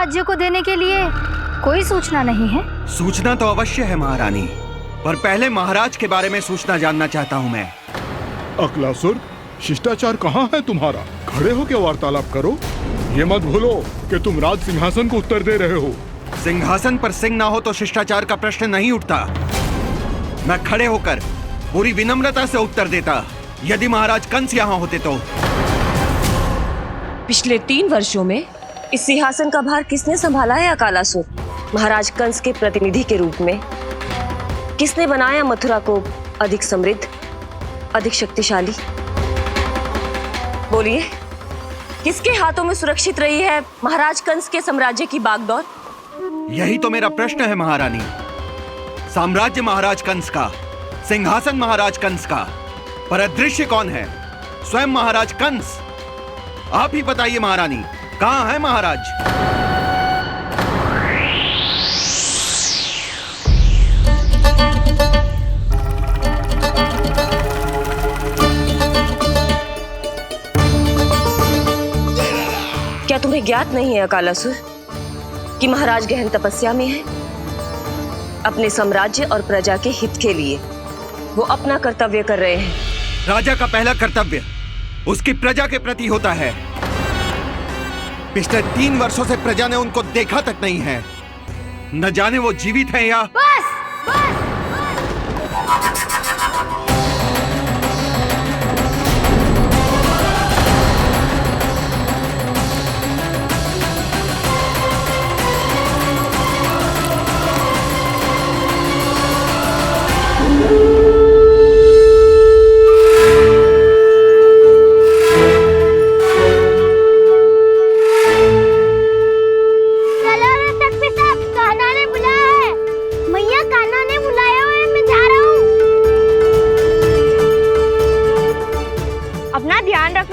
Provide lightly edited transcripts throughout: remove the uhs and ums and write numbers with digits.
राज्य को देने के लिए कोई सूचना नहीं है? सूचना तो अवश्य है महारानी, पर पहले महाराज के बारे में सूचना जानना चाहता हूँ मैं। अकलासुर, शिष्टाचार कहाँ है तुम्हारा? खड़े होकर वार्तालाप करो। ये मत भूलो कि तुम राज सिंहासन को उत्तर दे रहे हो। सिंहासन पर सिंह ना हो तो शिष्टाचार का प्रश्न नहीं उठता। मैं खड़े होकर पूरी विनम्रता से उत्तर देता यदि महाराज कंस यहाँ होते तो। पिछले 3 वर्षों में इस सिंहासन का भार किसने संभाला है अकालासुर? महाराज कंस के प्रतिनिधि के रूप में किसने बनाया मथुरा को अधिक समृद्ध, अधिक शक्तिशाली? बोलिए, किसके हाथों में सुरक्षित रही है महाराज कंस के साम्राज्य की बागडोर? यही तो मेरा प्रश्न है महारानी। साम्राज्य महाराज कंस का, सिंहासन महाराज कंस का, पर अदृश्य कौन है? स्वयं महाराज कंस। आप ही बताइए महारानी, कहाँ है महाराज? क्या तुम्हें ज्ञात नहीं है अकालासुर कि महाराज गहन तपस्या में है? अपने साम्राज्य और प्रजा के हित के लिए वो अपना कर्तव्य कर रहे हैं। राजा का पहला कर्तव्य उसकी प्रजा के प्रति होता है। पिछले 3 वर्षों से प्रजा ने उनको देखा तक नहीं है। न जाने वो जीवित हैं या... बस बस।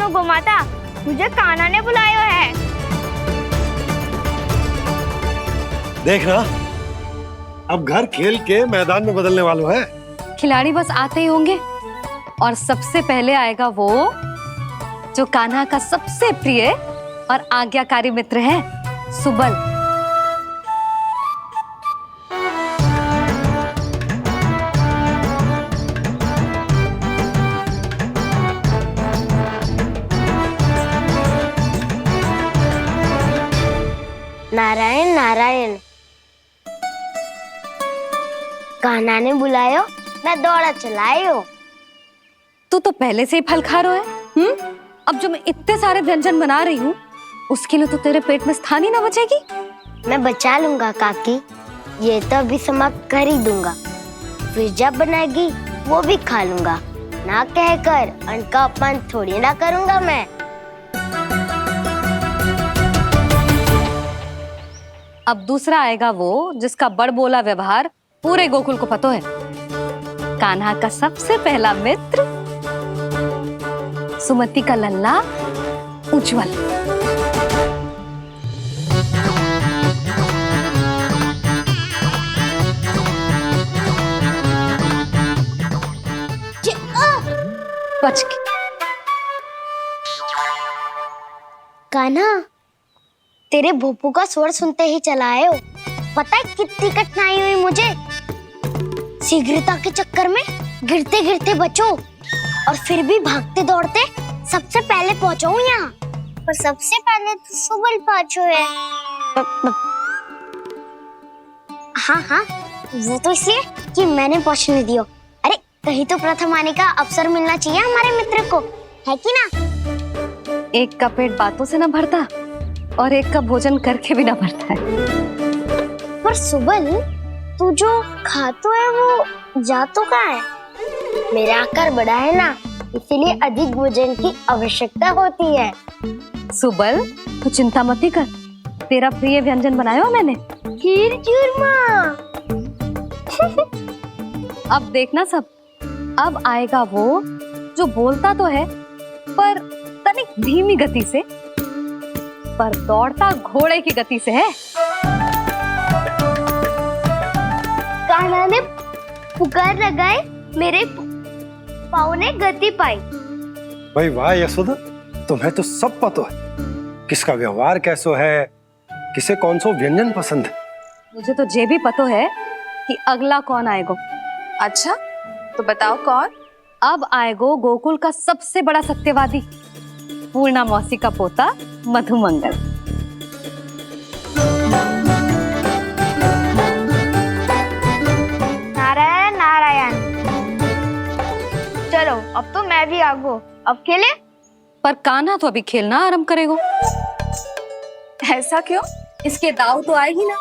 गोमाता, मुझे कान्हा ने बुलाया है। देखना, अब घर खेल के मैदान में बदलने वालों है। खिलाड़ी बस आते ही होंगे और सबसे पहले आएगा वो जो कान्हा का सबसे प्रिय और आज्ञाकारी मित्र है, सुबल। नारायण नारायण, कान्हा ने बुलायो, मैं दौड़ा चलायो। तू तो पहले से ही फल खा रहा है। अब जो मैं इतने सारे व्यंजन बना रही हूँ उसके लिए तो तेरे पेट में स्थान ही ना बचेगी। मैं बचा लूंगा काकी, ये तो अभी समाप्त कर ही दूंगा, फिर जब बनाएगी वो भी खा लूंगा। ना कहकर अन्न का अपमान थोड़ी ना करूंगा मैं। अब दूसरा आएगा वो जिसका बड़बोला व्यवहार पूरे गोकुल को पता है, कान्हा का सबसे पहला मित्र, सुमति का लल्ला उज्जवल। बच के। कान्हा, तेरे भोपू का स्वर सुनते ही चला आए हो। पता है कितनी कठिनाई हुई मुझे। शीघ्रता के चक्कर में गिरते गिरते बचो और फिर भी भागते दौड़ते सबसे पहले पहुंचो यहाँ। पर सबसे पहले तो सुबल पहुंचो है। हाँ हाँ, वो तो इसलिए कि मैंने पहुंचने दियो। अरे कहीं तो प्रथम आने का अवसर मिलना चाहिए हमारे मित्र को, है कि ना? एक का पेट बातों से ना भरता और एक का भोजन करके भी ना भरता है। पर सुबल, तू जो खातो है वो जातो कहाँ है? मेरा आकार बड़ा है ना, इसीलिए अधिक भोजन की आवश्यकता होती है। सुबल, तू चिंता मत कर, तेरा प्रिय व्यंजन बनाया हो मैंने, खीर चूरमा। अब देखना सब, अब आएगा वो जो बोलता तो है पर तनिक धीमी गति से, पर दौड़ता घोड़े की गति से है। कान्हा ने पुकार लगाए, मेरे पाँव ने गति पाई। भाई वाह यशोदा, तुम्हें तो सब पता है, किसका व्यवहार कैसो है, किसे कौन सा व्यंजन पसंद है। मुझे तो ये भी पता है कि अगला कौन आएगो। अच्छा, तो बताओ कौन? अब आएगो गोकुल का सबसे बड़ा सत्यवादी, पूर्णा मौसी का पोता मधुमंगल। नारायण नारायण। चलो अब तो मैं भी आगो, अब खेले। पर कान्हा तो अभी खेलना आरंभ करेगो। ऐसा क्यों? इसके दाव तो आएगी ना,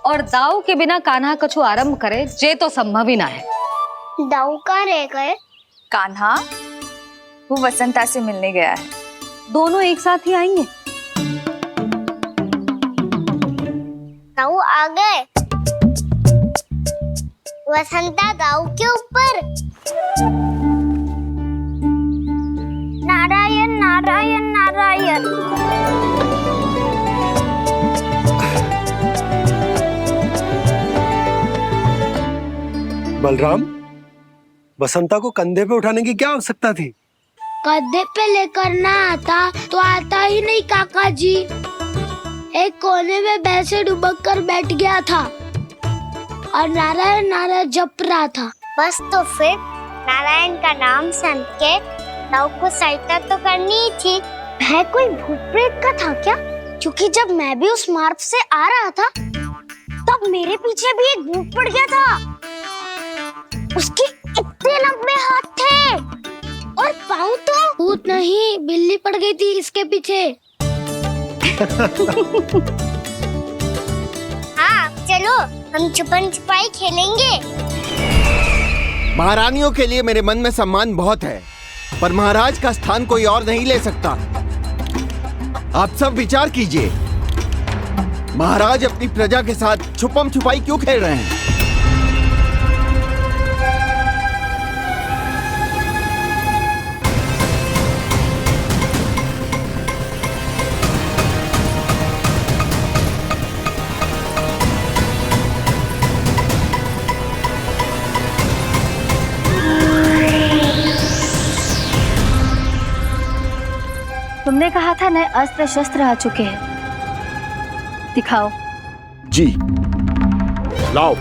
और दाव के बिना कान्हा कछु आरंभ करे जे तो संभव ही ना है। दाऊ कहाँ रह गए? कान्हा वो वसंता से मिलने गया है। दोनों एक साथ ही आएंगे। दाऊ आ गए। वसंता दाऊ के ऊपर। नारायण नारायण नारायण। बलराम, बसंता को कंधे पे उठाने की क्या आवश्यकता थी? कंधे पे लेकर ना आता तो आता ही नहीं काका जी। एक कोने में वैसे डुबक कर बैठ गया था और नारायण नारायण जप रहा था। बस तो फिर नारायण का नाम सुन के दाऊ को सहायता तो करनी ही थी। वह कोई भूत प्रेत का था क्या? क्योंकि जब मैं भी उस मार्ग से आ रहा था तब मेरे पीछे भी एक भूत पड़ गया था। उसके इतने लंबे हाथ थे और पाँव तो भूत नहीं, बिल्ली पड़ गई थी इसके पीछे। हाँ चलो हम छुपन छुपाई खेलेंगे। महारानियों के लिए मेरे मन में सम्मान बहुत है, पर महाराज का स्थान कोई और नहीं ले सकता। आप सब विचार कीजिए, महाराज अपनी प्रजा के साथ छुपम छुपाई क्यों खेल रहे हैं? तुमने कहा था नए अस्त्र शस्त्र आ चुके हैं, दिखाओ। जी लाओ।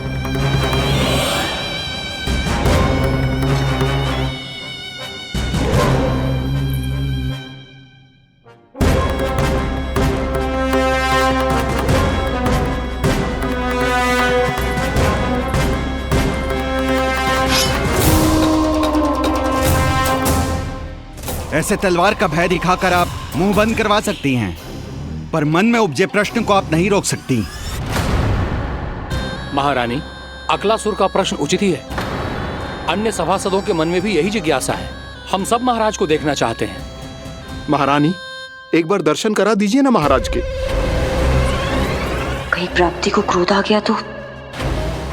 ऐसे तलवार का भय दिखाकर आप मुंह बंद करवा सकती हैं, पर मन में उपजे प्रश्न को आप नहीं रोक सकती। महारानी, अकलासुर का प्रश्न उचित ही है। अन्य सभासदों के मन में भी यही जिज्ञासा है। हम सब महाराज को देखना चाहते हैं। महारानी, एक बार दर्शन करा दीजिए ना महाराज के। कहीं प्राप्ति को क्रोध आ गया तो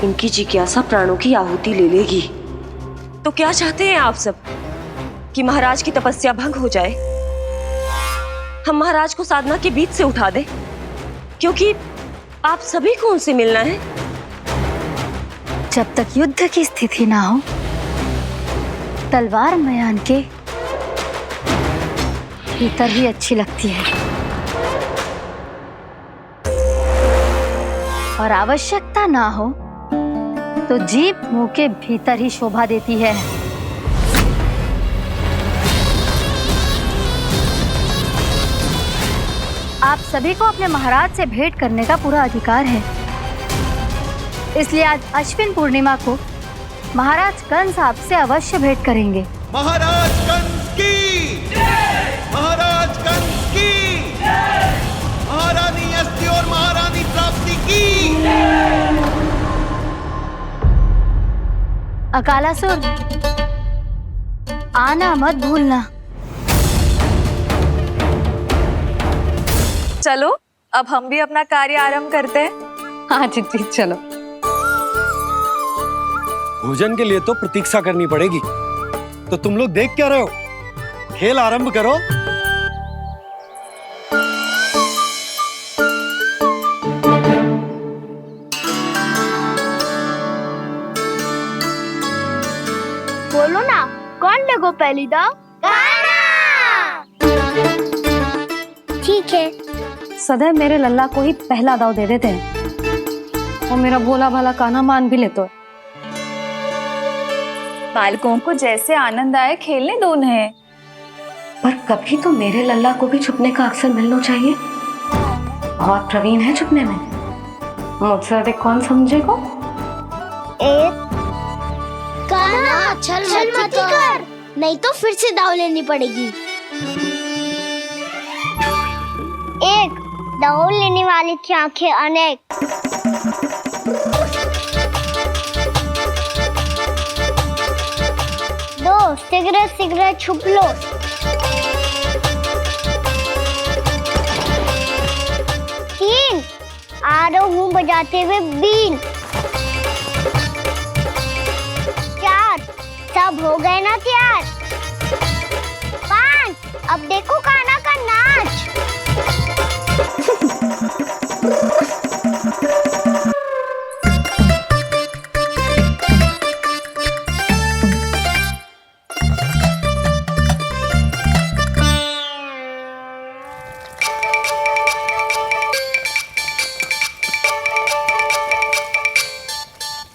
इनकी जिज्ञासा प्राणों की आहुति ले लेगी। तो क्या चाहते हैं आप सब? कि महाराज की तपस्या भंग हो जाए? हम महाराज को साधना के बीच से उठा दें? क्योंकि आप सभी को उनसे मिलना है। जब तक युद्ध की स्थिति ना हो, तलवार मयान के भीतर ही अच्छी लगती है, और आवश्यकता ना हो तो जीभ मुंह के भीतर ही शोभा देती है। आप सभी को अपने महाराज से भेंट करने का पूरा अधिकार है, इसलिए आज अश्विन पूर्णिमा को महाराज कंस आपसे अवश्य भेंट करेंगे। महाराज कंस की जय! महाराज कंस की जय! महारानी अस्ति और महारानी प्राप्ति की जय! अकालासुर, आना मत भूलना। चलो अब हम भी अपना कार्य आरंभ करते हैं। हाँ जी चलो। भोजन के लिए तो प्रतीक्षा करनी पड़ेगी, तो तुम लोग देख क्या रहे हो? खेल आरंभ करो। बोलो ना, कौन लगो पहली दाव? ठीक है, सदैव मेरे लल्ला को ही पहला दाव दे देते हैं और मेरा भोला भाला कान्हा मान भी लेते हैं। बालकों को जैसे आनंद आए खेलने दो उन्हें। पर कभी तो मेरे लल्ला को भी छुपने का अवसर मिलना चाहिए। बहुत प्रवीण है छुपने में, मुझसे अधिक कौन समझेगा। कान्हा छल मत कर, नहीं तो फिर से दाव लेनी पड़ेगी। एक दाव लेने वाली की आंखें अनेक। दो सिगरेट छुप लो। तीन आ रहा हूँ बजाते हुए बीन। चार सब हो गए ना तैयार। पांच अब देखो कान्हा का नाच।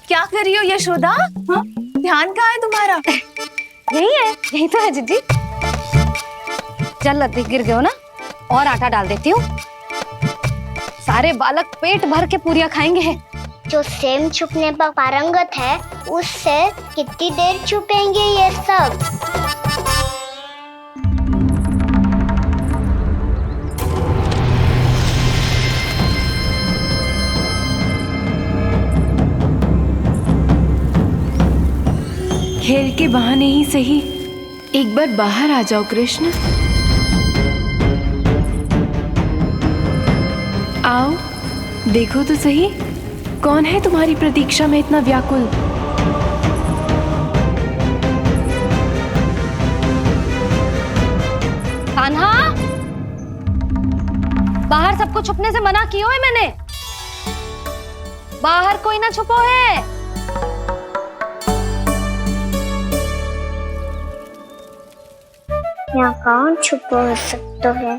क्या कर रही हो यशोदा? हाँ? ध्यान कहाँ है तुम्हारा? यही तो है जीजी। चल लती गिर गए हो ना, और आटा डाल देती हूँ। सारे बालक पेट भर के पूरियां खाएंगे। जो सेम छुपने पर पारंगत है, उससे कितनी देर छुपेंगे ये सब। खेल के बहाने ही सही एक बार बाहर आ जाओ कृष्ण। आओ देखो तो सही, कौन है तुम्हारी प्रतीक्षा में इतना व्याकुल। कान्हा, बाहर सबको छुपने से मना किया है मैंने। बाहर कोई ना छुपो है। यहाँ कौन छुपा हो सकता है?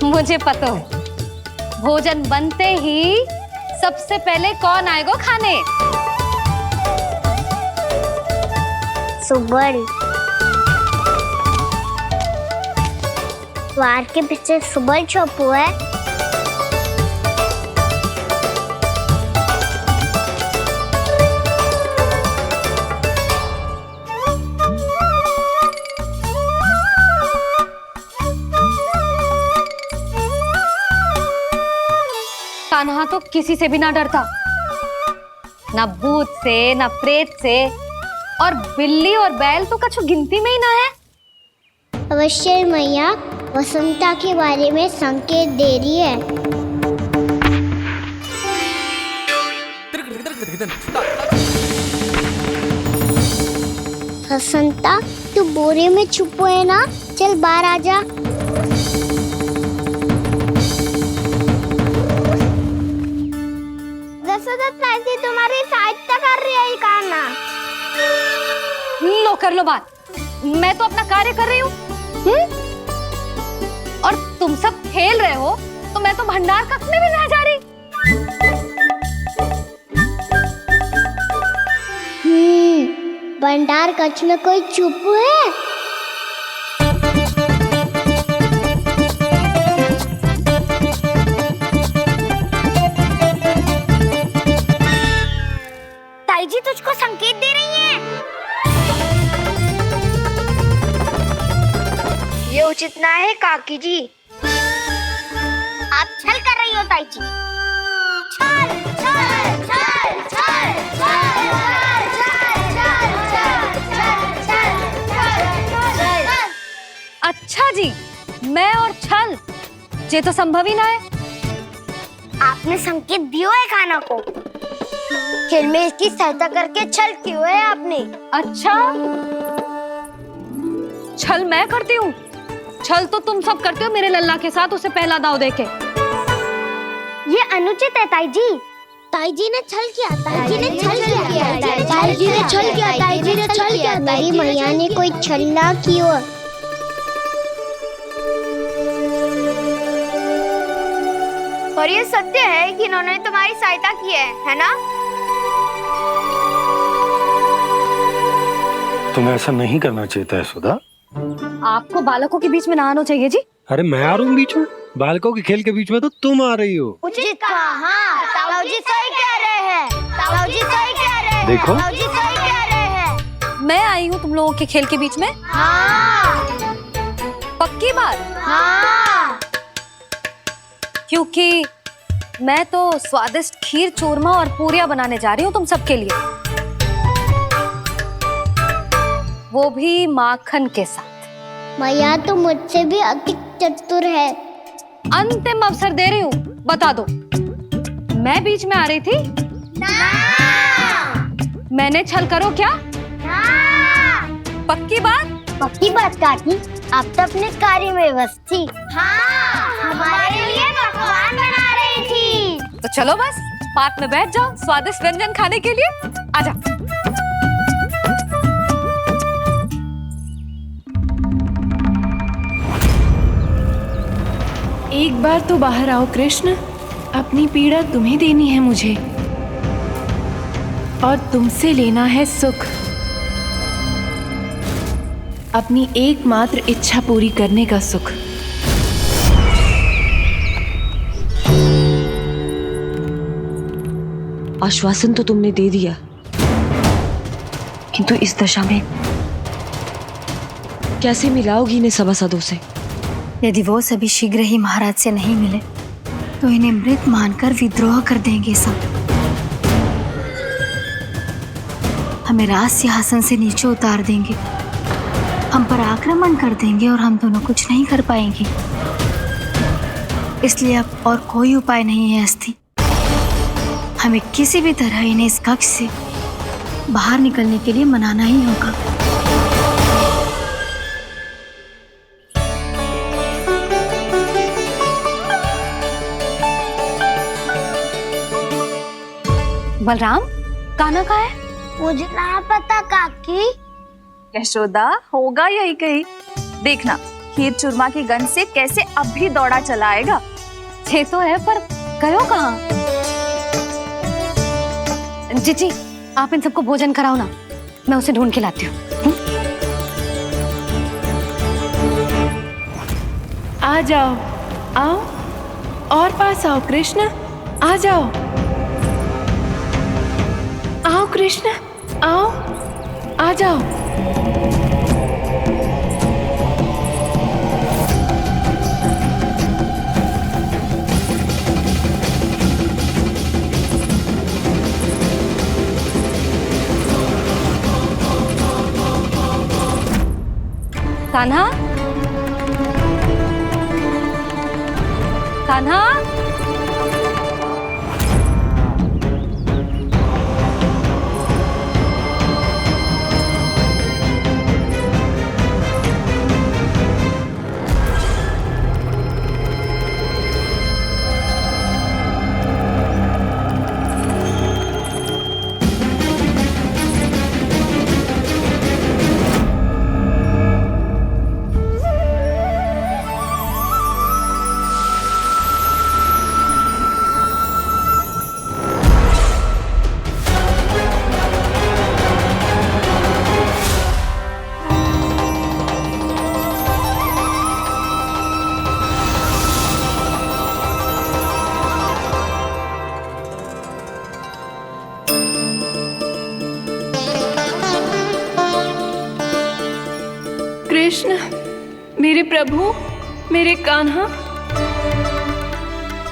मुझे पता है, भोजन बनते ही सबसे पहले कौन आएगा खाने? सुबल। द्वार के पीछे सुबल छुपा है। कान्हा तो किसी से भी ना डरता, ना भूत से, ना प्रेत से, और बिल्ली और बैल तो कछु गिनती में ही ना है। अवश्य मैया वसंता के बारे में संकेत दे रही है। वसंता तू बोरे में छुपो है ना, चल बाहर आ जा। तुम्हारी सहायता कर रही है कान्हा। लो कर लो बात, मैं तो अपना कार्य कर रही हूँ। और तुम सब खेल रहे हो तो मैं तो भंडार कक्ष में भी नहीं जा रही। भंडार कक्ष में कोई चुप है? ताई जी तुझको संकेत दे रही हैं। ये उचित ना है काकी जी। आप छल कर रही हो ताई जी। छल छल छल छल छल छल। अच्छा जी, मैं और छल ये तो संभव ही ना है। आपने संकेत दियो है कान्हा को, खेल में इसकी सहायता करके छल क्यों है आपने? अच्छा, छल मैं करती हूँ? छल तो तुम सब करते हो मेरे लल्ला के साथ, उसे पहला दाव देके। ये अनुचित है ताई जी। ताई जी ने छल किया, ताई जी ने छल किया, ताई जी ने छल किया, ताई जी ने छल किया, मेरी मैया ने कोई छल्ला किया। और ये सत्य है कि इन्होंने तुम्हारी सहायता की है ना? तुम्हें ऐसा नहीं करना चाहिए था यशोदा। आपको बालकों के बीच में ना आना चाहिए जी। अरे मैं आ रहा हूँ बीच में? बालकों के खेल के बीच में तो तुम आ रही हो। उचित कहा, हाँ, ताऊ जी सही कह रहे हैं, ताऊ जी सही कह रहे हैं, देखो। ताऊ जी सही कह रहे हैं। मैं आई हूँ तुम लोगों के खेल के बीच में? हाँ, पक्की बात? हाँ। क्योंकि मैं तो स्वादिष्ट खीर, चूरमा और पूरियां बनाने जा रही हूँ तुम सबके लिए, वो भी माखन के साथ। मैया तो मुझसे भी अधिक चतुर है। अंतिम अवसर दे रही हूँ, बता दो, मैं बीच में आ रही थी? ना। मैंने छल करो क्या? ना। पक्की बात? पक्की बात काकी, आप तो अपने कार्य में व्यस्त थी। हाँ, हमारे लिए पकवान बना रही थी। तो चलो बस पात में बैठ जाओ स्वादिष्ट व्यंजन खाने के लिए। आजा। एक बार तो बाहर आओ कृष्ण, अपनी पीड़ा तुम्हें देनी है मुझे, और तुमसे लेना है सुख। अपनी एकमात्र इच्छा पूरी करने का सुख। आश्वासन तो तुमने दे दिया, किंतु इस दशा में कैसे मिलाओगी इन्हें सभासदों से? यदि वो सभी शीघ्र ही महाराज से नहीं मिले तो इन्हें मृत मानकर विद्रोह कर देंगे सब। हमें राज सिंहासन से नीचे उतार देंगे, हम पर आक्रमण कर देंगे और हम दोनों कुछ नहीं कर पाएंगे। इसलिए अब और कोई उपाय नहीं है अस्थि। हमें किसी भी तरह इन्हें इस कक्ष से बाहर निकलने के लिए मनाना ही होगा। बलराम, कान्हा कहाँ है? मुझे ना पता काकी। यशोदा, होगा यही कहीं। देखना खीर चूरमा की गंध से कैसे अब भी दौड़ा चला आएगा। छे तो है, पर गयो कहाँ? जी, आप इन सबको भोजन कराओ ना, मैं उसे ढूंढ के लाती हूँ। आ जाओ, आओ और पास आओ कृष्ण, आ जाओ। आओ कृष्ण, आओ, आ जाओ। कान्हा, कान्हा, कृष्ण, मेरे प्रभु, मेरे कान्हा,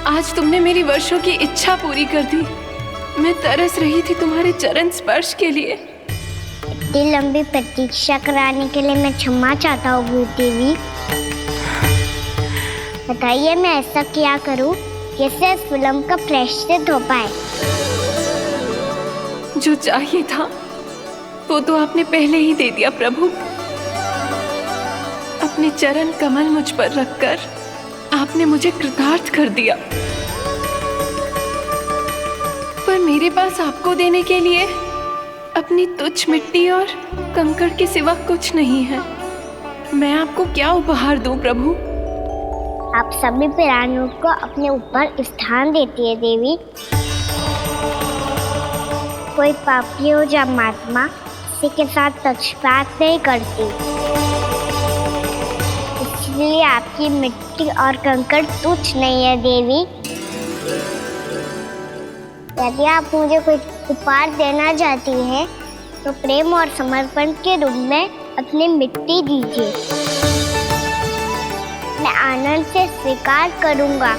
आज तुमने मेरी वर्षों की इच्छा पूरी कर दी। मैं तरस रही थी तुम्हारे चरण स्पर्श के लिए। इतनी लंबी प्रतीक्षा कराने के लिए मैं क्षमा चाहता हूँ गुरु देवी। बताइए मैं ऐसा क्या करूँ जिससे इस विलंब का प्रायश्चित हो पाए? जो चाहिए था वो तो आपने पहले ही दे दिया प्रभु। अपने चरण कमल मुझ पर रखकर आपने मुझे कृतार्थ कर दिया। पर मेरे पास आपको देने के लिए अपनी तुच्छ मिट्टी और कंकड़ के सिवा कुछ नहीं है। मैं आपको क्या उपहार दूं प्रभु? आप सभी प्राणियों को अपने ऊपर स्थान देती है देवी। कोई पापी हो या महात्मा किसी के साथ पक्षपात नहीं करती, इसलिए आपकी मिट्टी और कंकड़ तुच्छ नहीं है देवी। यदि आप मुझे कोई उपहार देना चाहती हैं तो प्रेम और समर्पण के रूप में अपनी मिट्टी दीजिए, मैं आनंद से स्वीकार करूंगा।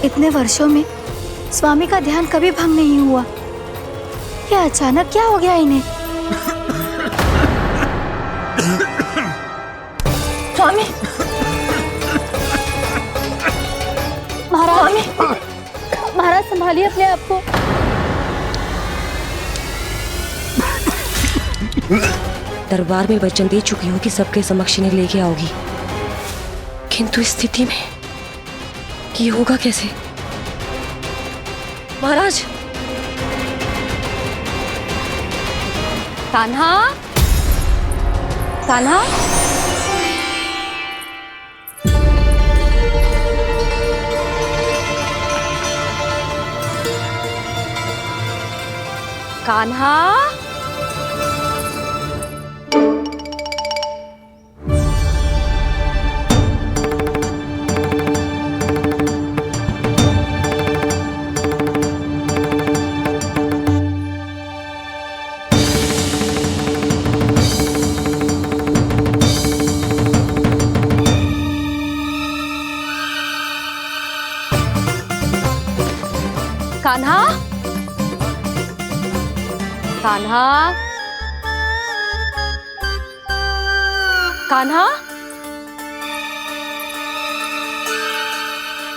इतने वर्षों में स्वामी का ध्यान कभी भंग नहीं हुआ। क्या अचानक क्या हो गया इन्हें? स्वामी, महाराज, महाराज संभालिए अपने आप को। दरबार में वचन दे चुकी हूँ कि सबके समक्ष इन्हें लेके आओगी, किंतु इस स्थिति में ये होगा कैसे? महाराज, कान्हा, कान्हा, कान्हा, कान्हा, कान्हा, कान्हा,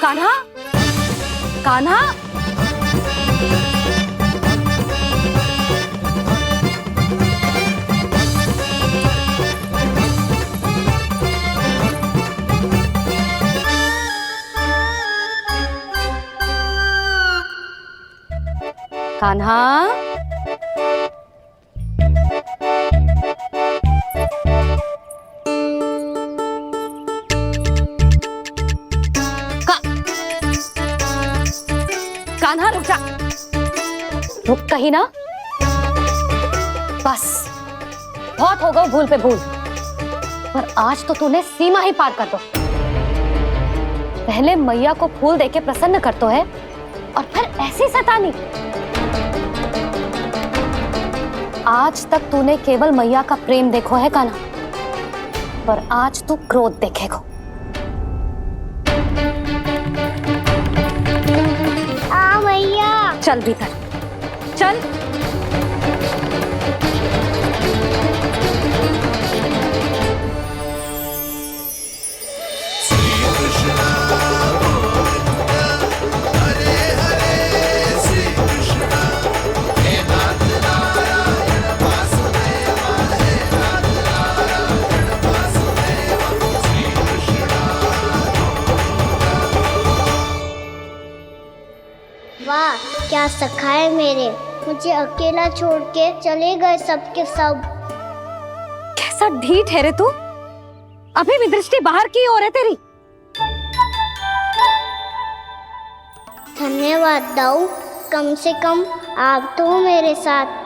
कान्हा, कान्हा, कान्हा, कान्हा रुक जा, रुक कहीं ना। बस बहुत हो गया भूल पे भूल, पर आज तो तूने सीमा ही पार कर दो। पहले मैया को फूल देके प्रसन्न कर तो है और फिर ऐसी सतानी। आज तक तूने केवल मैया का प्रेम देखो है कान्हा, पर आज तू क्रोध देखेगा। मैया, चल भीतर चल। वाह क्या सखा है मेरे, मुझे अकेला छोड़ के चले गए सबके सब। कैसा ढीठ है रे तू, अभी भी दृष्टि बाहर की ओर है तेरी। धन्यवाद दाऊ, कम से कम आप तो हो मेरे साथ।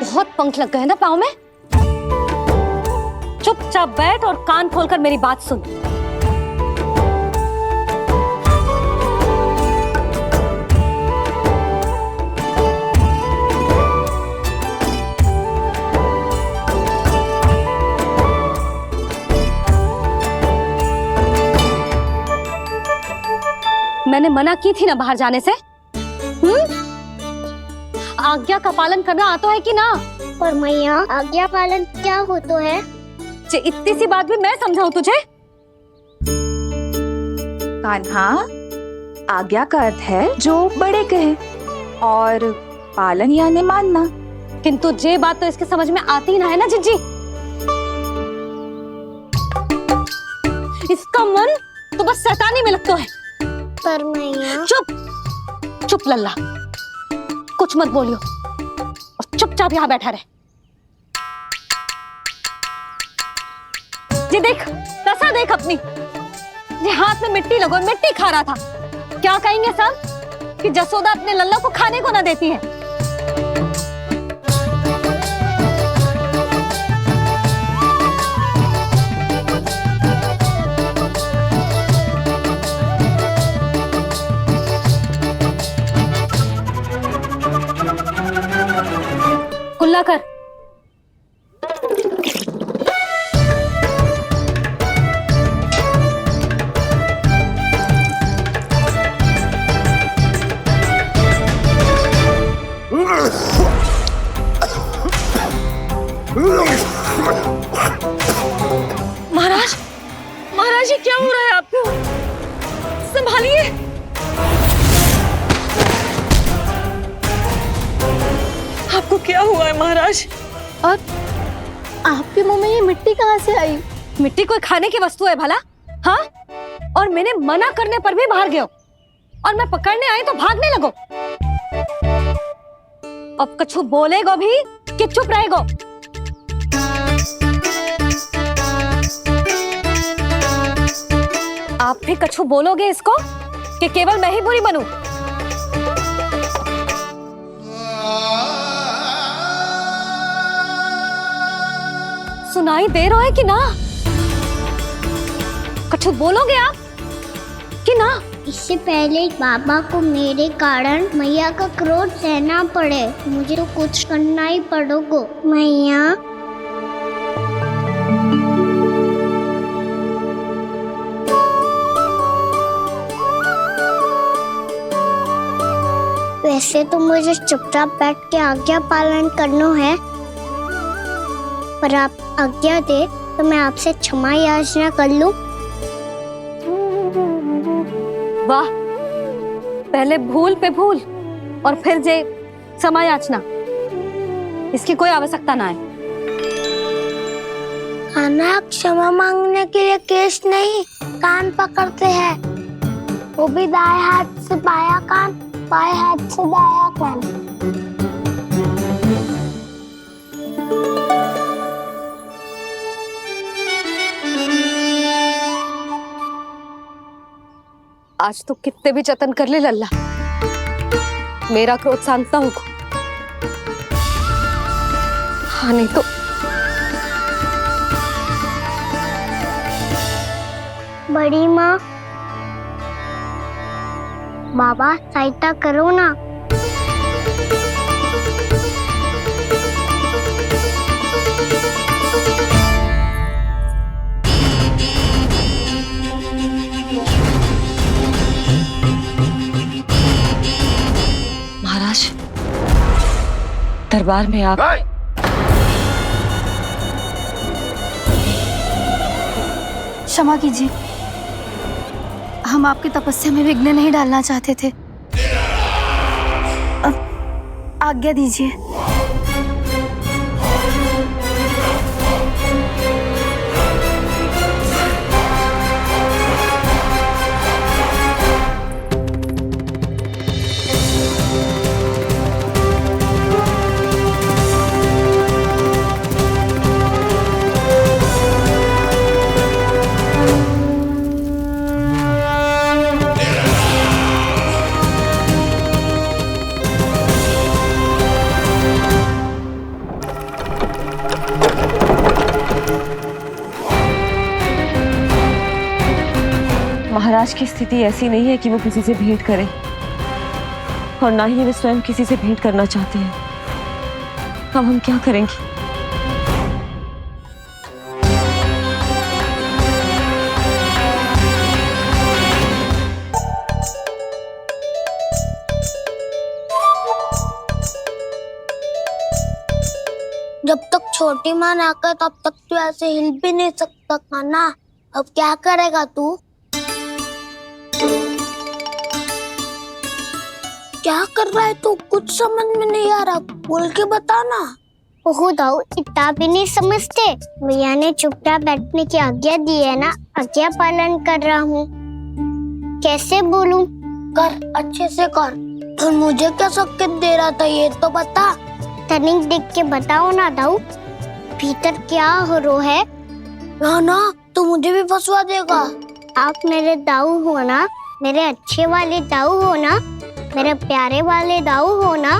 बहुत पंख लग गए ना पाँव में। चुपचाप बैठ और कान खोलकर मेरी बात सुन। मैंने मना की थी ना बाहर जाने से। आज्ञा का पालन करना आता है कि ना? पर मैया आज्ञा पालन क्या होता है? इतनी सी बात भी मैं समझाऊं तुझे? कान्हा, आज्ञा का अर्थ है जो बड़े कहे और पालन यानी मानना। किंतु ये बात तो इसके समझ में आती ना है ना जिज्जी। इसका मन तो बस शैतानी में लगता है। पर मैया चुप चुप लल्ला, कुछ मत बोलियो और चुपचाप यहाँ बैठा रहे। ये देख दशा देख अपनी, ये हाथ में मिट्टी लगो मिट्टी खा रहा था। क्या कहेंगे सब कि जसोदा अपने लल्ला को खाने को ना देती है। कुल्ला कर। महाराज, महाराज ये क्या हो रहा है आपको? संभालिए। आपको क्या हुआ है महाराज? और आपके मुंह में ये मिट्टी कहाँ से आई? मिट्टी कोई खाने की वस्तु है भला? हाँ, और मैंने मना करने पर भी बाहर गए और मैं पकड़ने आई तो भागने लगो। अब कछु बोलेगो भी कि चुप रहेगो? आप भी कछु बोलोगे इसको कि केवल मैं ही बुरी बनूं? सुनाई दे रहा है कि ना? कछु बोलोगे आप कि ना? इससे पहले बाबा को मेरे कारण मैया का क्रोध सहना पड़े, मुझे तो कुछ करना ही पड़ेगा। मैया वैसे तो मुझे चुपचाप बैठ के आज्ञा पालन करना है, पर आप आज्ञा दे तो मैं आपसे क्षमा याचना कर लूं। वाह, पहले भूल पे भूल और फिर जे क्षमा याचना, इसकी कोई आवश्यकता ना है। खाना क्षमा मांगने के लिए केस नहीं, कान पकड़ते हैं, वो भी दाएं हाथ से बायां कान, बाएं हाथ से दायां कान। आज तो कितने भी जतन कर ले लल्ला, मेरा क्रोध शांत ना होगा। हाँ नहीं तो बड़ी माँ, बाबा सहायता करो ना। महाराज, दरबार में आप क्षमा कीजिए, हम आपकी तपस्या में विघ्न नहीं डालना चाहते थे। अब आज्ञा दीजिए। महाराज की स्थिति ऐसी नहीं है कि वो किसी से भेंट करें, और ना ही वे स्वयं किसी से भेंट करना चाहते हैं। अब हम क्या करेंगे? जब तक छोटी माँ ना कर तब तक तू ऐसे हिल भी नहीं सकता कान्हा। अब क्या करेगा तू? क्या कर रहा है तू? कुछ समझ में नहीं आ रहा, बोल के बता ना। ओहो दाऊ, इतना भी नहीं समझते। भैया ने चुपचाप बैठने की आज्ञा दी है ना, आज्ञा पालन कर रहा हूँ। कैसे बोलूं? कर, अच्छे से कर। तो मुझे क्या संकेत दे रहा था ये तो बता। तनिक देख के बताओ ना दाऊ, भीतर क्या हो रहा है? ना तू मुझे भी फंसवा देगा। आप मेरे दाऊ हो ना, मेरे अच्छे वाले दाऊ हो ना, मेरे प्यारे वाले दाऊ हो ना।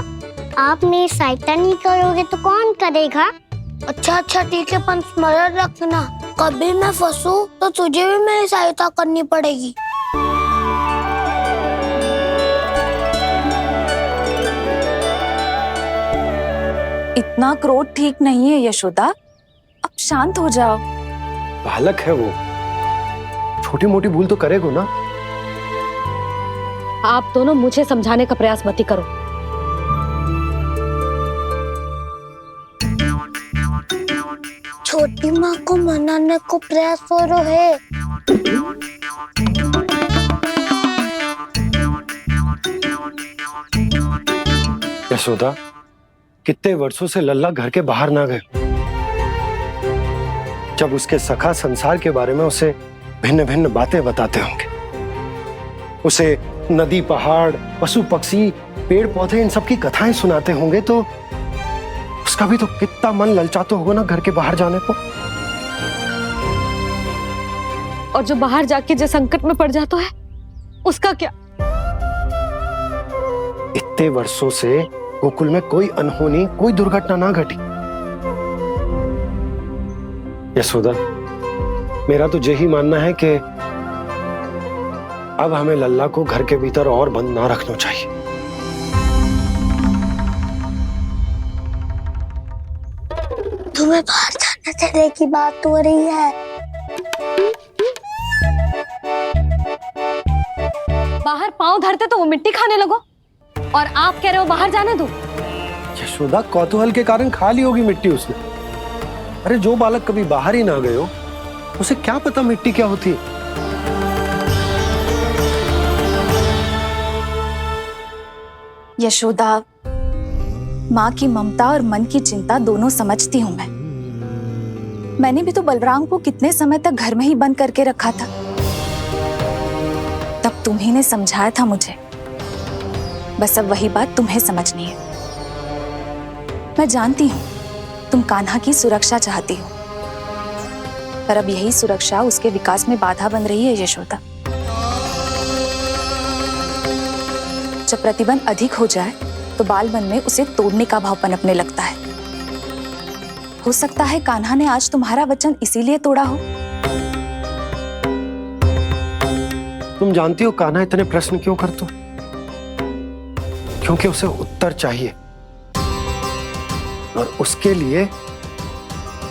आप मेरी सहायता नहीं करोगे तो कौन करेगा? अच्छा ठीक है, पर स्मरण रखना, कभी मैं फंसू तो तुझे भी मेरी सहायता करनी पड़ेगी। इतना क्रोध ठीक नहीं है यशोदा, अब शांत हो जाओ। बालक है वो, छोटी मोटी भूल तो करेगा ना। आप दोनों मुझे समझाने का प्रयास मत ही करो। छोटी माँ को मनाने को प्रयास हो रहा है। यशोदा, कितने वर्षों से लल्ला घर के बाहर ना गए। जब उसके सखा संसार के बारे में उसे भिन्न भिन्न बातें बताते होंगे, उसे नदी, पहाड़, पशु पक्षी, पेड़ पौधे, इन सब की कथाएं सुनाते होंगे, तो उसका भी तो कितना मन ललचाता होगा ना घर के बाहर जाने को। और जो बाहर जाके जो संकट में पड़ जाता है उसका क्या? इतने वर्षों से गोकुल में कोई अनहोनी, कोई दुर्घटना ना घटी। यशोदा, मेरा तो यही मानना है कि अब हमें लल्ला को घर के भीतर और बंद ना रखना चाहिए। तुम्हें बाहर जाने देने की बात हो रही है। बाहर पांव धरते तो वो मिट्टी खाने लगो, और आप कह रहे हो बाहर जाने दो। यशोदा, कौतूहल के कारण खा ली होगी मिट्टी उसने। अरे जो बालक कभी बाहर ही ना गए हो, उसे क्या पता मिट्टी क्या होती है। यशोदा, माँ की ममता और मन की चिंता दोनों समझती हूँ मैं। मैंने भी तो बलराम को कितने समय तक घर में ही बंद करके रखा था। तब तुम्ही ने समझाया था मुझे, बस अब वही बात तुम्हें समझनी है। मैं जानती हूँ तुम कान्हा की सुरक्षा चाहती हो, पर अब यही सुरक्षा उसके विकास में बाधा बन रही है यशोदा। जब प्रतिबंध अधिक हो जाए तो बाल मन में उसे तोड़ने का भाव पनपने लगता है। हो सकता है कान्हा ने आज तुम्हारा वचन इसीलिए तोड़ा हो। तुम जानती हो कान्हा इतने प्रश्न क्यों करता? क्योंकि उसे उत्तर चाहिए, और उसके लिए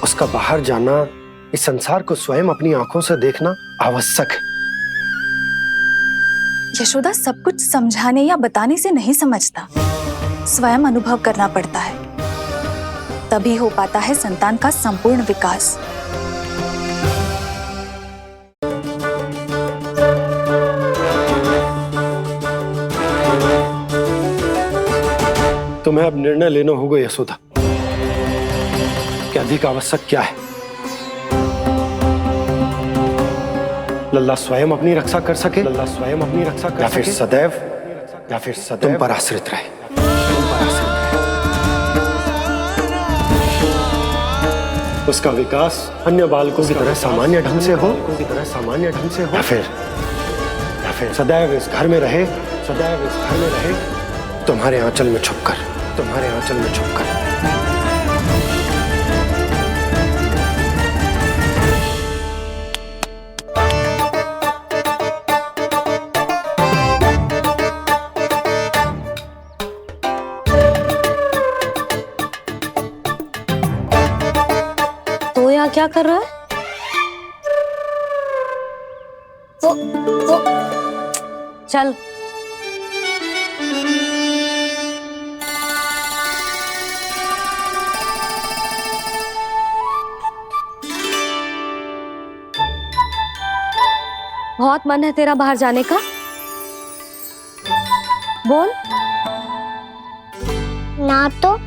उसका बाहर जाना, इस संसार को स्वयं अपनी आंखों से देखना आवश्यक है। यशोदा, सब कुछ समझाने या बताने से नहीं समझता, स्वयं अनुभव करना पड़ता है, तभी हो पाता है संतान का संपूर्ण विकास। तुम्हें अब निर्णय लेना होगा यशोदा कि अधिक आवश्यक क्या है। लल्ला स्वयं अपनी रक्षा कर सके, लल्ला स्वयं अपनी रक्षा कर सके, या फिर सदैव तुम पर आश्रित रहे। उसका विकास अन्य बालकों की तरह सामान्य ढंग से हो, या फिर सदैव इस घर में रहे, तुम्हारे आंचल में छुपकर। यहाँ क्या कर रहा है? वो चल। बहुत मन है तेरा बाहर जाने का? बोल। ना तो।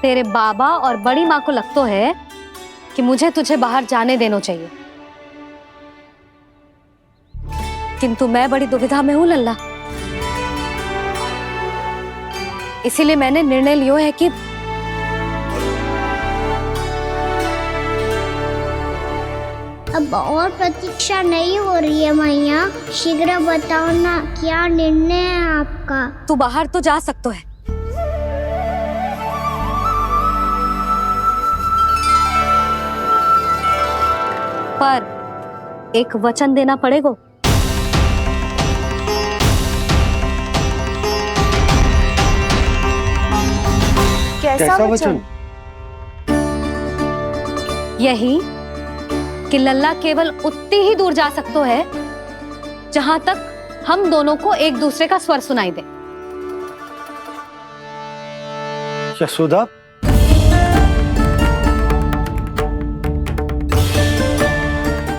तेरे बाबा और बड़ी माँ को लगता है कि मुझे तुझे बाहर जाने देना चाहिए, किंतु मैं बड़ी दुविधा में हूं लल्ला। इसीलिए मैंने निर्णय लिया है कि अब और प्रतीक्षा नहीं हो रही है मैया, शीघ्र बताओ ना क्या निर्णय है आपका। तू बाहर तो जा सकता है, पर एक वचन देना पड़ेगा। कैसा वचन? यही कि लल्ला केवल उतनी ही दूर जा सकता है जहां तक हम दोनों को एक दूसरे का स्वर सुनाई दे। यशोदा,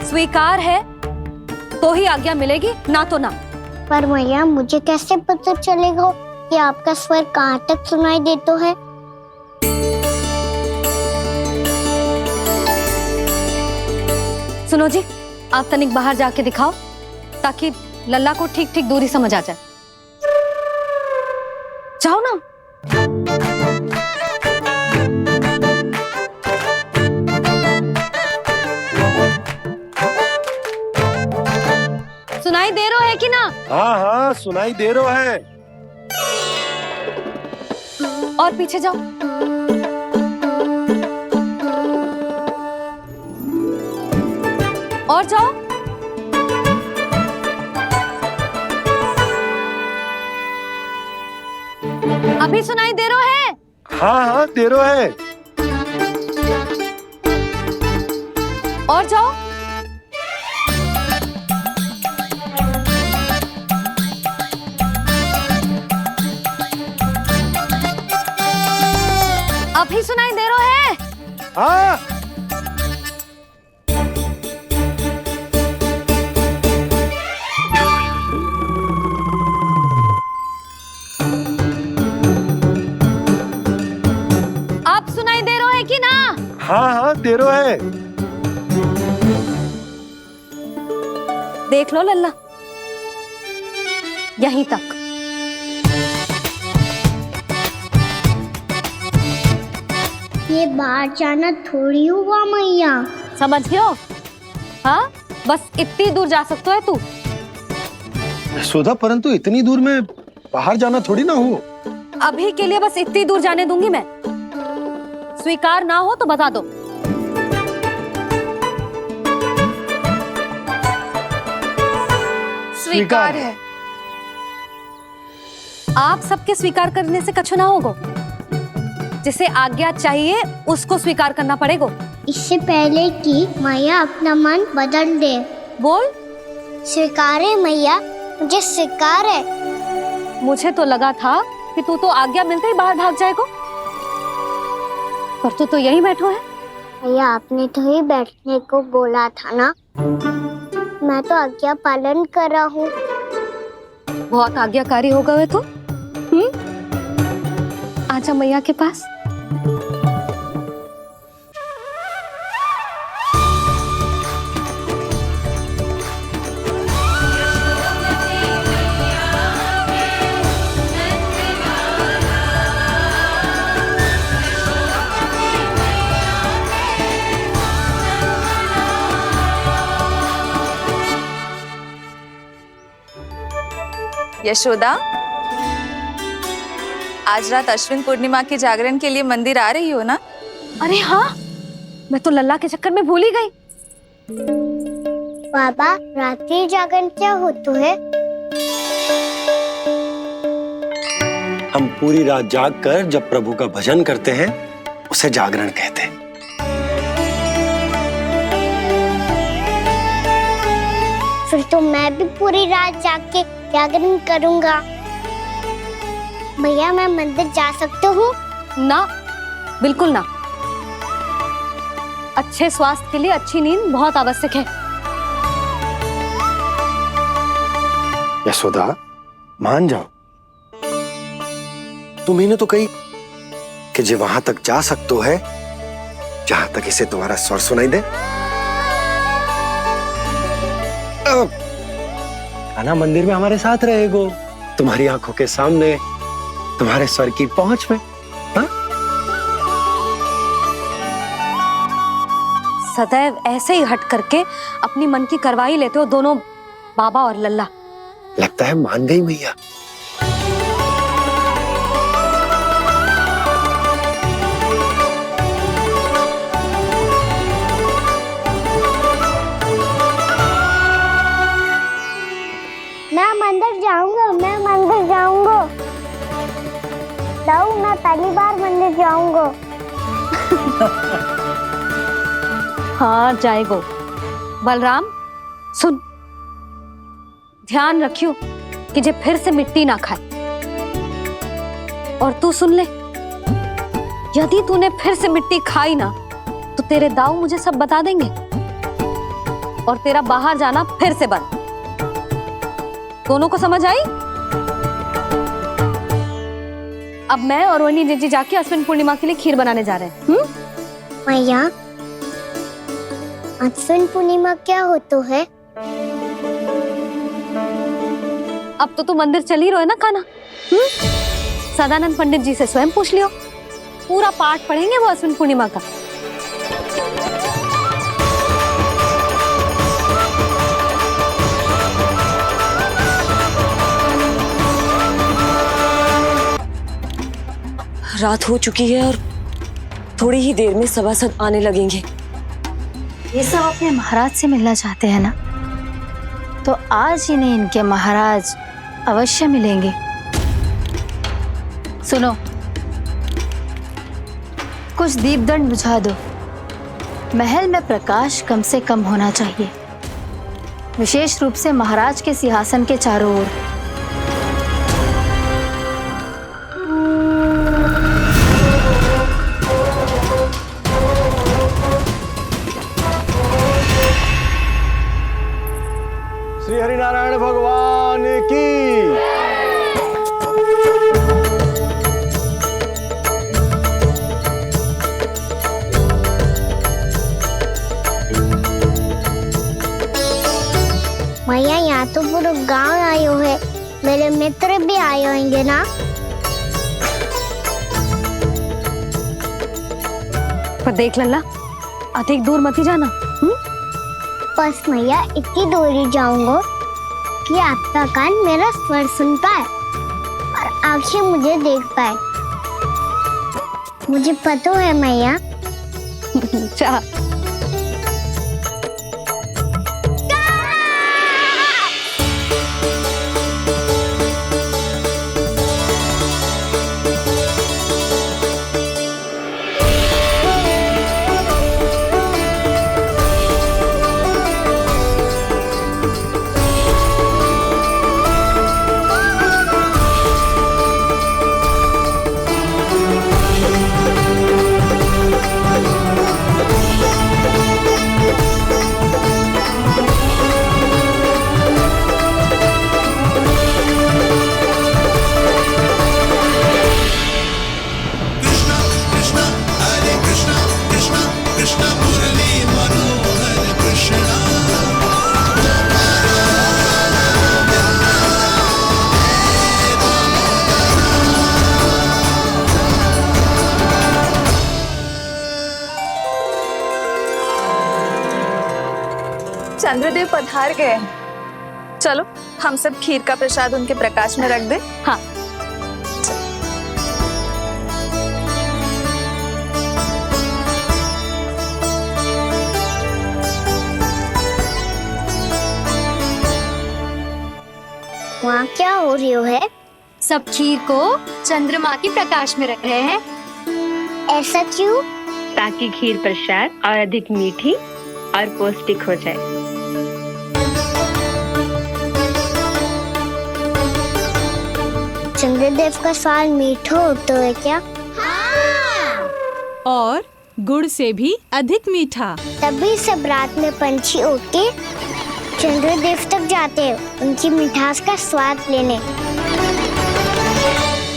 स्वीकार है तो ही आज्ञा मिलेगी, ना तो ना। पर मैया मुझे कैसे पता चलेगा कि आपका स्वर कहाँ तक सुनाई देता है? सुनो जी, आप तनिक बाहर जाके दिखाओ ताकि लल्ला को ठीक ठीक दूरी समझ आ जाए। जाओ ना। सुनाई दे रहा है कि ना? हाँ हाँ सुनाई दे रहा है। और पीछे जाओ। और जाओ। अभी सुनाई दे रहा है? हाँ हाँ दे रहा है। और जाओ। अभी सुनाई दे रहा है? हाँ। आप सुनाई दे रहा है कि ना? हाँ हाँ दे रहा है। देख लो लल्ला, यहीं तक। ये बाहर जाना थोड़ी हुआ मैया। समझ गयो? हाँ, बस इतनी दूर जा सकता है तू। यशोदा, परंतु इतनी दूर में बाहर जाना थोड़ी ना हो। अभी के लिए बस इतनी दूर जाने दूंगी मैं। स्वीकार ना हो तो बता दो। स्वीकार है। आप सबके स्वीकार करने से कछु ना होगा। जिसे आज्ञा चाहिए उसको स्वीकार करना पड़ेगा। इससे पहले कि मैया अपना मन बदल दे। बोल। स्वीकार है मैया, मुझे स्वीकार है। मुझे तो लगा था कि तू तो आज्ञा मिलते ही बाहर भाग जाएगा, पर तू तो यहीं बैठो है। मैया आपने तो ही बैठने को बोला था ना, मैं तो आज्ञा पालन कर रहा हूँ। बहुत आज्ञाकारी हो गए तू। आजा मैया के पास। यशोदा, आज रात अश्विन पूर्णिमा के जागरण के लिए मंदिर आ रही हो ना? अरे हाँ, मैं तो लल्ला के चक्कर में भूल ही गई। बाबा, रात्रि जागरण क्या होता है? हम पूरी रात जाग कर जब प्रभु का भजन करते हैं उसे जागरण कहते हैं। फिर तो मैं भी पूरी रात जाग के जागरण करूंगा। भैया मैं मंदिर जा सकती हूँ? ना, बिल्कुल ना। अच्छे स्वास्थ्य के लिए अच्छी नींद बहुत आवश्यक है। यशोदा, मान जाओ। तुम्ही ने तो कही कि जे वहां तक जा सकते है जहां तक इसे तुम्हारा स्वर सुनाई दे। कान्हा मंदिर में हमारे साथ रहेगो, तुम्हारी आंखों के सामने, तुम्हारे स्वर की पहुंच में। हाँ? सदैव ऐसे ही हट करके अपनी मन की करवाई लेते हो दोनों बाबा और लल्ला। लगता है मान गई मैया। मैं मंदिर जाऊंगा, मैं मंदिर जाऊंगा। दाऊ, मैं पहली बार मंदिर जाऊंगा। हाँ जाएगो। बलराम सुन, ध्यान रखियो कि जे फिर से मिट्टी ना खाए। और तू सुन ले, यदि तूने फिर से मिट्टी खाई ना तो तेरे दाऊ मुझे सब बता देंगे और तेरा बाहर जाना फिर से बंद। दोनों को समझ आई? अब मैं और रोहिणी जीजी जाके अश्विन पूर्णिमा के लिए खीर बनाने जा रहे हैं। मैया, अश्विन पूर्णिमा क्या होता है? अब तो तू मंदिर चल ही रहो है ना कान्हा? सदानंद पंडित जी से स्वयं पूछ लियो, पूरा पाठ पढ़ेंगे वो अश्विन पूर्णिमा का। रात हो चुकी है और थोड़ी ही देर में सभासद आने लगेंगे। ये सब अपने महाराज से मिलना चाहते हैं ना, तो आज ही नहीं इनके महाराज अवश्य मिलेंगे। सुनो, कुछ दीपदंड बुझा दो। महल में प्रकाश कम से कम होना चाहिए, विशेष रूप से महाराज के सिंहासन के चारों ओर। श्री हरिनारायण भगवान की। मैया, यहाँ तो पूरा गांव आयो है, मेरे मित्र भी आए होंगे ना? पर देख लल्ला, अधिक दूर मत ही जाना। बस मैया इतनी दूर ही जाऊंगा कि आपका कान मेरा स्वर सुन पाए और आंखें मुझे देख पाए। मुझे पता है मैया। चाह चंद्रदेव पधार गए। चलो हम सब खीर का प्रसाद उनके प्रकाश में रख दे। हाँ। वहाँ क्या हो रही है? सब खीर को चंद्रमा के प्रकाश में रख रहे हैं। ऐसा क्यों? ताकि खीर प्रसाद और अधिक मीठी और पौष्टिक हो जाए। चंद्रदेव का स्वाद मीठा होता है क्या? और गुड़ से भी अधिक मीठा। तभी सब रात में पंछी उड़ के चंद्रदेव तक जाते हैं उनकी मिठास का स्वाद लेने।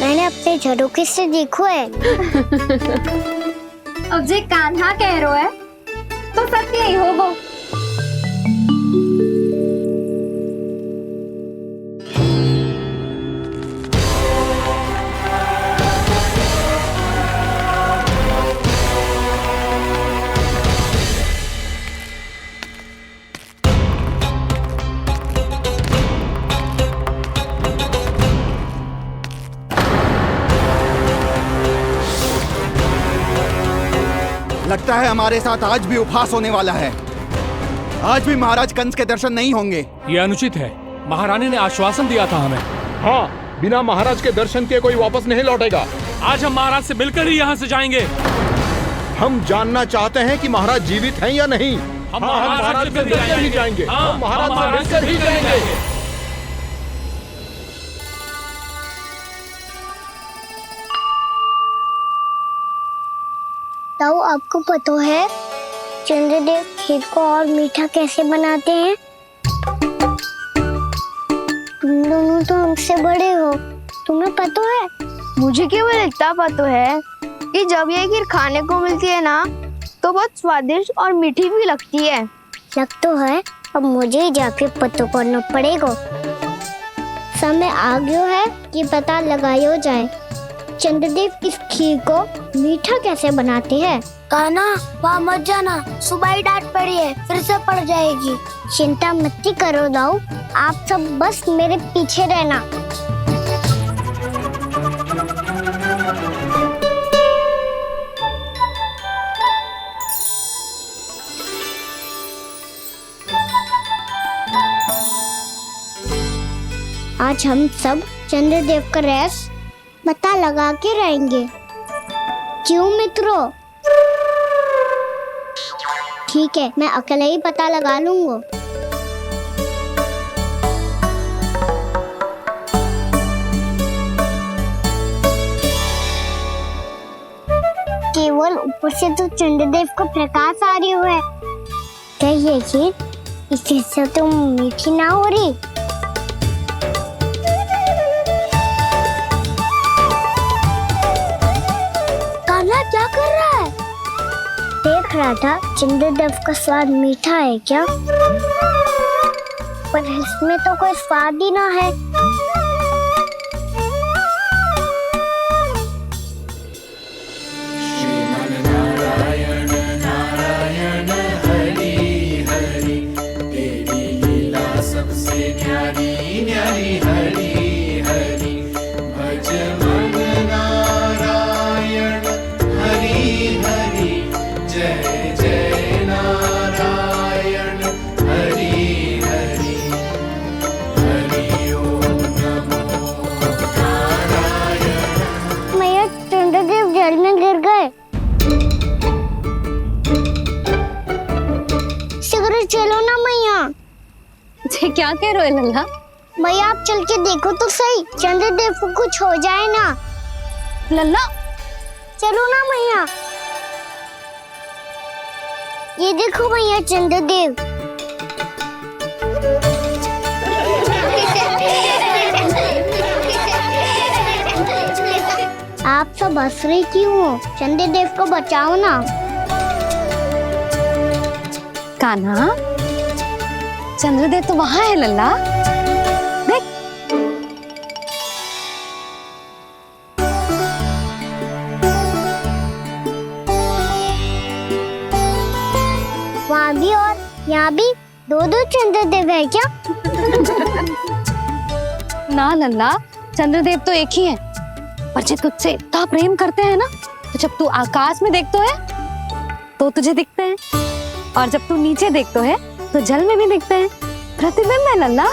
मैंने अपने झरोखे से देखो है। अब जे कान्हा कह रो है तो सत्य ही होगो। लगता है हमारे साथ आज भी उपहास होने वाला है। आज भी महाराज कंस के दर्शन नहीं होंगे। ये अनुचित है। महारानी ने आश्वासन दिया था हमें। हाँ, बिना महाराज के दर्शन के कोई वापस नहीं लौटेगा। आज हम महाराज से मिलकर ही यहाँ से जाएंगे। हम जानना चाहते हैं कि महाराज जीवित हैं या नहीं। हम महाराज से मिलकर ही जाएंगे। हम महाराज से मिलकर ही जाएंगे। ताऊ, आपको पता है चंद्रदेव खीर को और मीठा कैसे बनाते हैं? तुम दोनों तो हमसे बड़े हो, तुम्हें पता है? मुझे केवल इतना पता है कि जब ये खीर खाने को मिलती है ना तो बहुत स्वादिष्ट और मीठी भी लगती है। लग तो है, अब मुझे ही जाके पता करना पड़ेगा। समय आ गया है कि पता लगाया जाए चंद्रदेव इस खीर को मीठा कैसे बनाते हैं। कान्हा, वहाँ मत जाना, सुबह ही डांट पड़ी है, फिर से पड़ जाएगी। चिंता मत करो दाऊ, आप सब बस मेरे पीछे रहना। आज हम सब चंद्रदेव का रहस्य पता लगा के रहेंगे। क्यों मित्रों? ठीक है, मैं अकेले ही पता लगा लूंगा। केवल ऊपर से तो चंद्रदेव को प्रकाश आ रही है। क्या ये खीर इससे तो मीठी ना हो रही? क्या कर रहा है? देख रहा था चंद्रदेव का स्वाद मीठा है क्या, पर इसमें तो कोई स्वाद ही ना है। नारायण नारायण हरि हरि, तेरी लीला सबसे न्यारी न्यारी हरि हरि, भज मन नारायण हरि हरि, जय जय नारायण हरि हरि, हरि ओम नमो नारायण। मैया, चंद्रदेव जल में गिर गए। शीघ्र चलो ना मैया। ये क्या कह रहे हो लल्ला? मैया, आप चल के देखो तो सही, चंद्रदेव को कुछ हो जाए ना। लल्ला, चलो ना मैया। ये देखो मैया, चंद्रदेव। आप सब हंस रहे क्यों हो? चंद्रदेव को बचाओ ना। कान्हा, चंद्रदेव तो वहां है लल्ला, देख। वहाँ भी और यहाँ भी दो दो चंद्रदेव है क्या? ना लल्ला, चंद्रदेव तो एक ही है। पर जब तुझसे इतना प्रेम करते हैं ना, तो जब तू आकाश में देखते है तो तुझे दिखते हैं, और जब तू नीचे देखते है तो जल में भी दिखते हैं। प्रतिबिंब है लल्ला।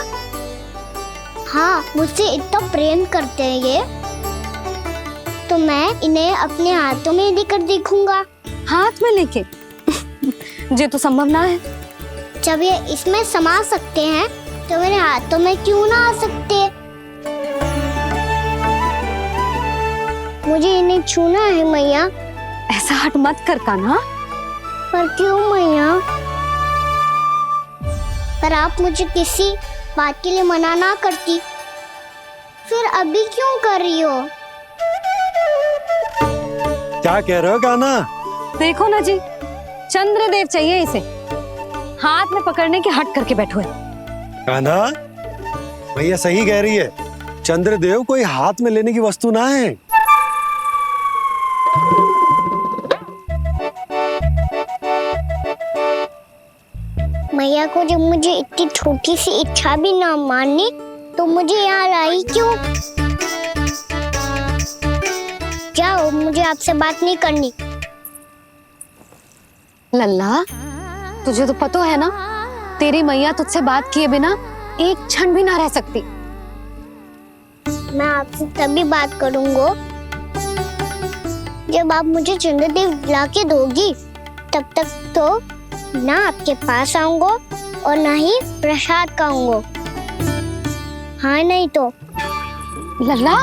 हाँ, मुझसे इतना प्रेम करते हैं ये, तो तो मैं इन्हें अपने हाथों में लेकर देखूंगा। हाथ में लेके? ये तो संभव ना है। जब ये इसमें समा सकते हैं तो मेरे हाथों में क्यों ना आ सकते? मुझे इन्हें छूना है मैया। ऐसा हट मत कर कान्हा। पर क्यों मैया? पर आप मुझे किसी बात के लिए मना ना करती, फिर अभी क्यों कर रही हो? क्या कह रहे हो कान्हा? देखो ना जी, चंद्रदेव चाहिए इसे, हाथ में पकड़ने के हट करके बैठो है। कान्हा, भैया सही कह रही है, चंद्रदेव कोई हाथ में लेने की वस्तु ना है। मैया को जब मुझे इतनी छोटी सी इच्छा भी ना माननी तो मुझे यहाँ लाई क्यों? जाओ, मुझे आपसे बात नहीं करनी। लल्ला, तुझे तो पता है ना, तेरी मैया तुझसे बात किए बिना एक क्षण भी ना रह सकती। मैं आपसे तभी बात करूंगा जब आप मुझे चंद्रदेव ला के दोगी। तब तक तो ना आपके पास आऊंगा और ना ही प्रसाद खाऊंगा। हाँ नहीं तो? लल्ला,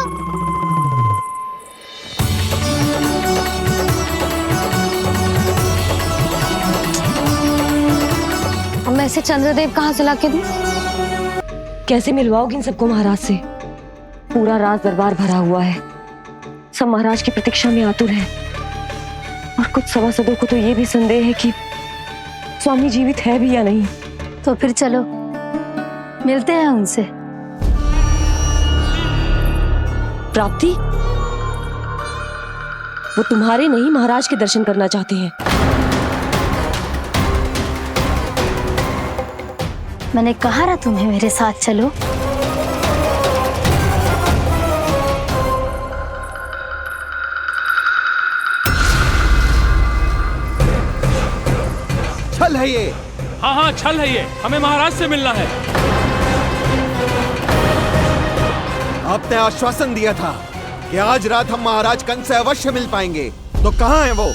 अब मैं इसे चंद्रदेव कहाँ से लाके दूं? कैसे मिलवाओगे इन सबको महाराज से? पूरा राज दरबार भरा हुआ है, सब महाराज की प्रतीक्षा में आतुर हैं। और कुछ सभासदों को तो ये भी संदेह है कि स्वामी जीवित है भी या नहीं। तो फिर चलो मिलते हैं उनसे। प्राप्ति, वो तुम्हारे नहीं महाराज के दर्शन करना चाहते हैं। मैंने कहा ना तुम्हें मेरे साथ चलो। छल है ये। हाँ हाँ, छल है ये, हमें महाराज से मिलना है। आपने आश्वासन दिया था कि आज रात हम महाराज कंस से अवश्य मिल पाएंगे, तो कहाँ है वो?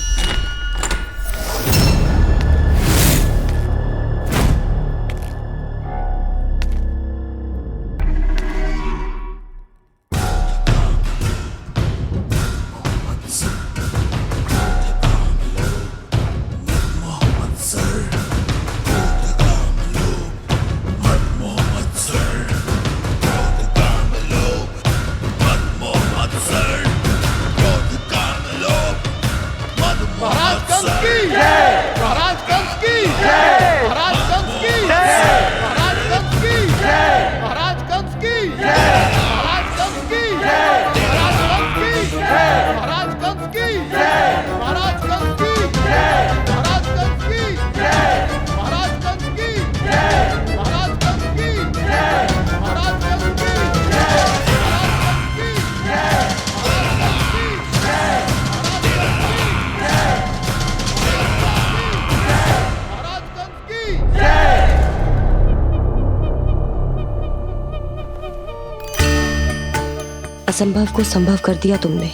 असंभव को संभव कर दिया तुमने,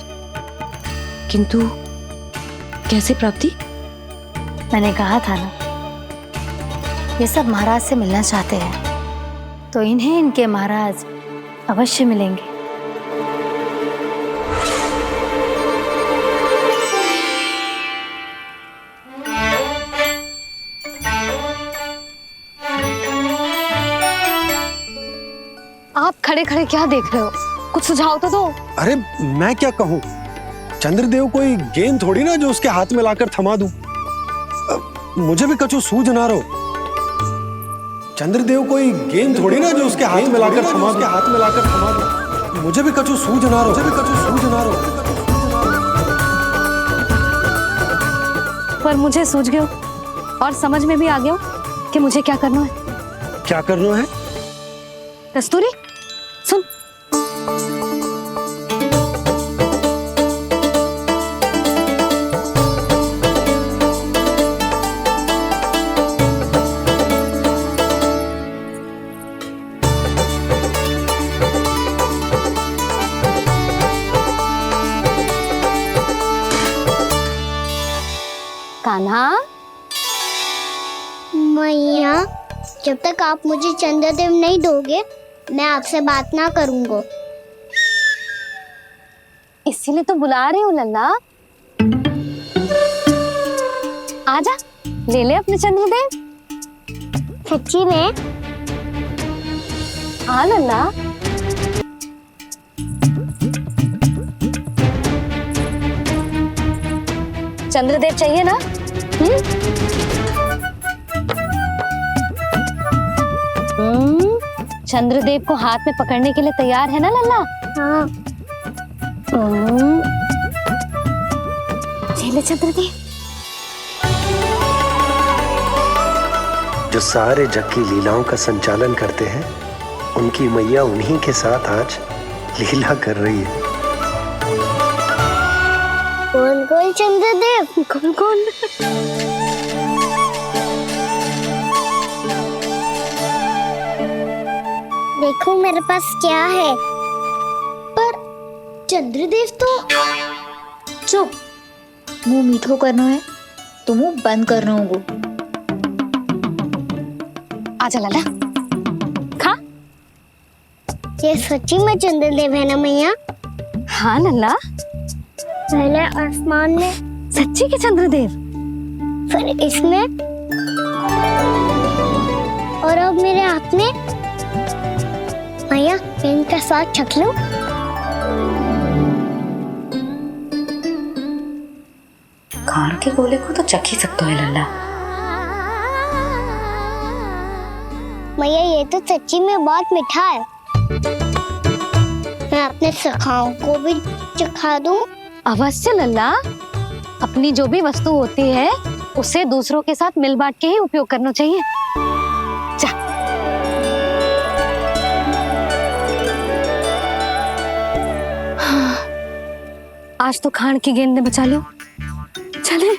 किंतु कैसे प्राप्ति? मैंने कहा था ना, ये सब महाराज से मिलना चाहते हैं, तो इन्हें इनके महाराज अवश्य मिलेंगे। आप खड़े खड़े क्या देख रहे हो? कुछ सुझाव तो दो। अरे मैं क्या कहूँ, चंद्रदेव कोई गेंद थोड़ी ना जो उसके हाथ में लाकर थमा दूं। मुझे भी कछु सूझ ना रहो। चंद्रदेव कोई गेंद थोड़ी ना जो उसके हाथ में लाकर थमा दूं। मुझे भी कछु सूझ ना रहो। पर मुझे सूझ गयो और समझ में भी आ गया कि मुझे क्या करना है। क्या करना है? कस्तूरी, सुन। कान्हा, मैया, जब तक आप मुझे चंद्रदेव नहीं दोगे मैं आपसे बात ना करूंगा। इसीलिए तो बुला रही हूँ लल्ला। आजा, ले ले अपने चंद्रदेव। सच्ची में? हाँ लल्ला। चंद्रदेव चाहिए ना? चंद्रदेव को हाथ में पकड़ने के लिए तैयार है ना लल्ला? हाँ। ले चंद्रदेव। जो सारे जग की लीलाओं का संचालन करते हैं, उनकी मैया उन्हीं के साथ आज लीला कर रही है। कौन कौन चंद्रदेव? कौन कौन? देखो मेरे पास क्या है। पर चंद्रदेव तो चुप, मुंह मीठो करना है तो मुंह बंद करना होगा। आजा लल्ला, खा। ये सच्ची में चंद्रदेव है ना मैया? हाँ लल्ला, पहले आसमान में, सच्ची के चंद्रदेव, फिर इसमें, और अब मेरे हाथ में। मैया, इनका साथ चख लो। खान के गोले को तो चख ही सकते है लल्ला। मैया, ये तो सच्ची में बहुत मीठा है। मैं अपने सखाओं को भी चखा दूं? अवश्य लल्ला, अपनी जो भी वस्तु होती है उसे दूसरों के साथ मिल बांट के ही उपयोग करना चाहिए। जा। हाँ, आज तो खान की गेंद ने बचा लो। चले।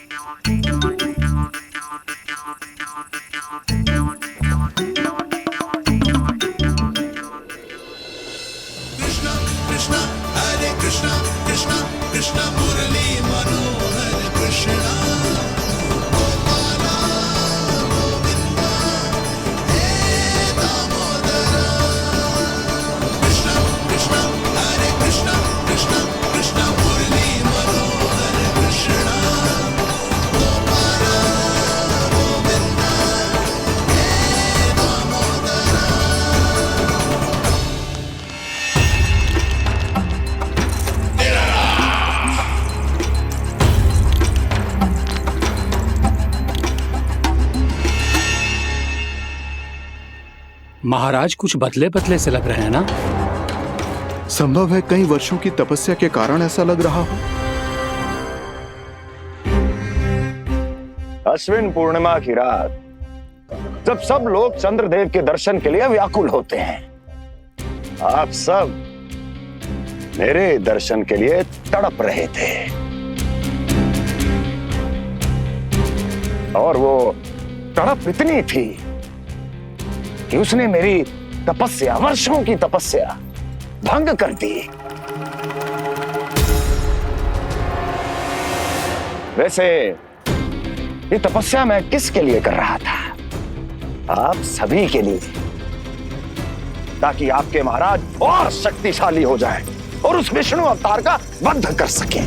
महाराज कुछ बदले बदले से लग रहे हैं ना? संभव है कई वर्षों की तपस्या के कारण ऐसा लग रहा हो। अश्विन पूर्णिमा की रात, जब सब लोग चंद्रदेव के दर्शन के लिए व्याकुल होते हैं, आप सब मेरे दर्शन के लिए तड़प रहे थे। और वो तड़प इतनी थी कि उसने मेरी तपस्या, वर्षों की तपस्या भंग कर दी। वैसे ये तपस्या मैं किसके लिए कर रहा था? आप सभी के लिए, ताकि आपके महाराज और शक्तिशाली हो जाएं और उस विष्णु अवतार का वध कर सकें।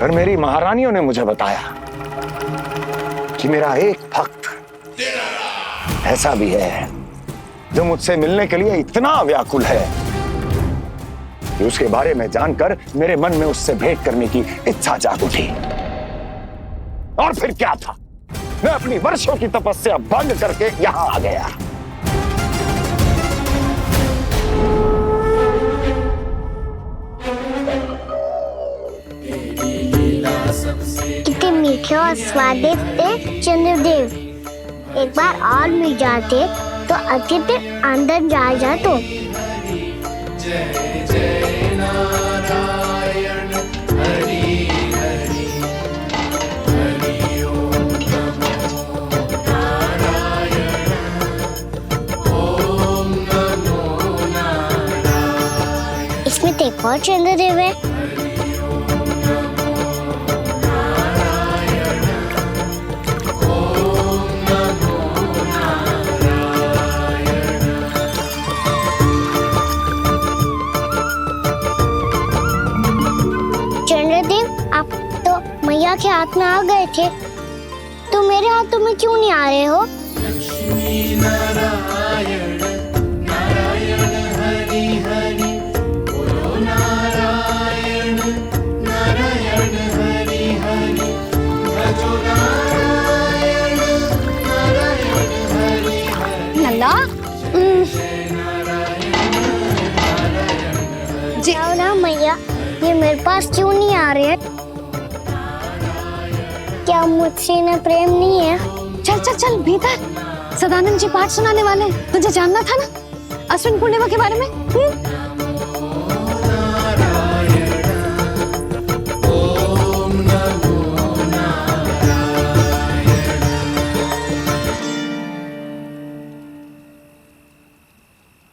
और मेरी महारानियों ने मुझे बताया कि मेरा एक भक्त ऐसा भी है जो मुझसे मिलने के लिए इतना व्याकुल है कि उसके बारे में जानकर मेरे मन में उससे भेंट करने की इच्छा जाग उठी। और फिर क्या था, मैं अपनी वर्षों की तपस्या भंग करके यहां आ गया। कितने मीठे और स्वादिष्ट थे चंद्रदेव। एक बार और मिल जाते तो अच्छे से अंदर जा तो। जय जय नारायण हरि हरि हरि ओम नमो नारायण ओम नमो नारायण। इसमें एक और चंद्रदेव है। हरि ओम मैया के हाथ में आ गए थे, तो मेरे हाथों में क्यों नहीं आ रहे हो? लक्ष्मी नारायण नारायण हरि हरि बोलो नारायण नारायण हरि हरि भजो नारायण नारायण हरि हरि। लल्ला जाओ ना मैया, ये मेरे पास क्यों नहीं आ रहे? क्या मुझसे इन्हें प्रेम नहीं है? चल चल चल भीतर, सदानंद जी पाठ सुनाने वाले, तुझे जानना था ना अश्विन पूर्णिमा के बारे में।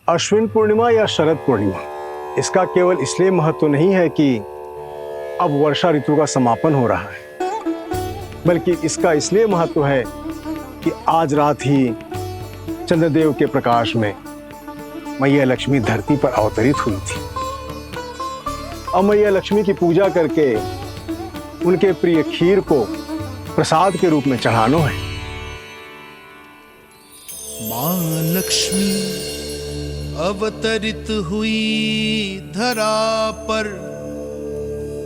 अश्विन पूर्णिमा या शरद पूर्णिमा, इसका केवल इसलिए महत्व नहीं है कि अब वर्षा ऋतु का समापन हो रहा है, बल्कि इसका इसलिए महत्व है कि आज रात ही चंद्रदेव के प्रकाश में मैया लक्ष्मी धरती पर अवतरित हुई थी। अब मैया लक्ष्मी की पूजा करके उनके प्रिय खीर को प्रसाद के रूप में चढ़ाना है। माँ लक्ष्मी अवतरित हुई धरा पर,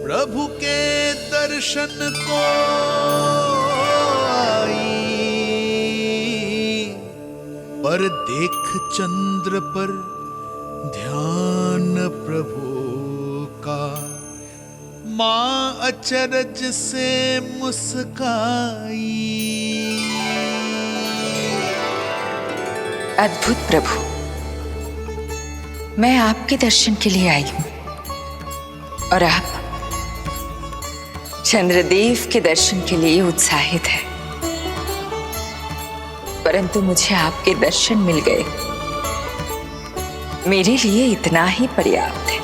प्रभु के दर्शन को आई, पर देख चंद्र पर ध्यान प्रभु का, माँ अचरज से मुस्काई। अद्भुत प्रभु, मैं आपके दर्शन के लिए आई हूं और आप चंद्रदेव के दर्शन के लिए उत्साहित है, परंतु मुझे आपके दर्शन मिल गए, मेरे लिए इतना ही पर्याप्त है।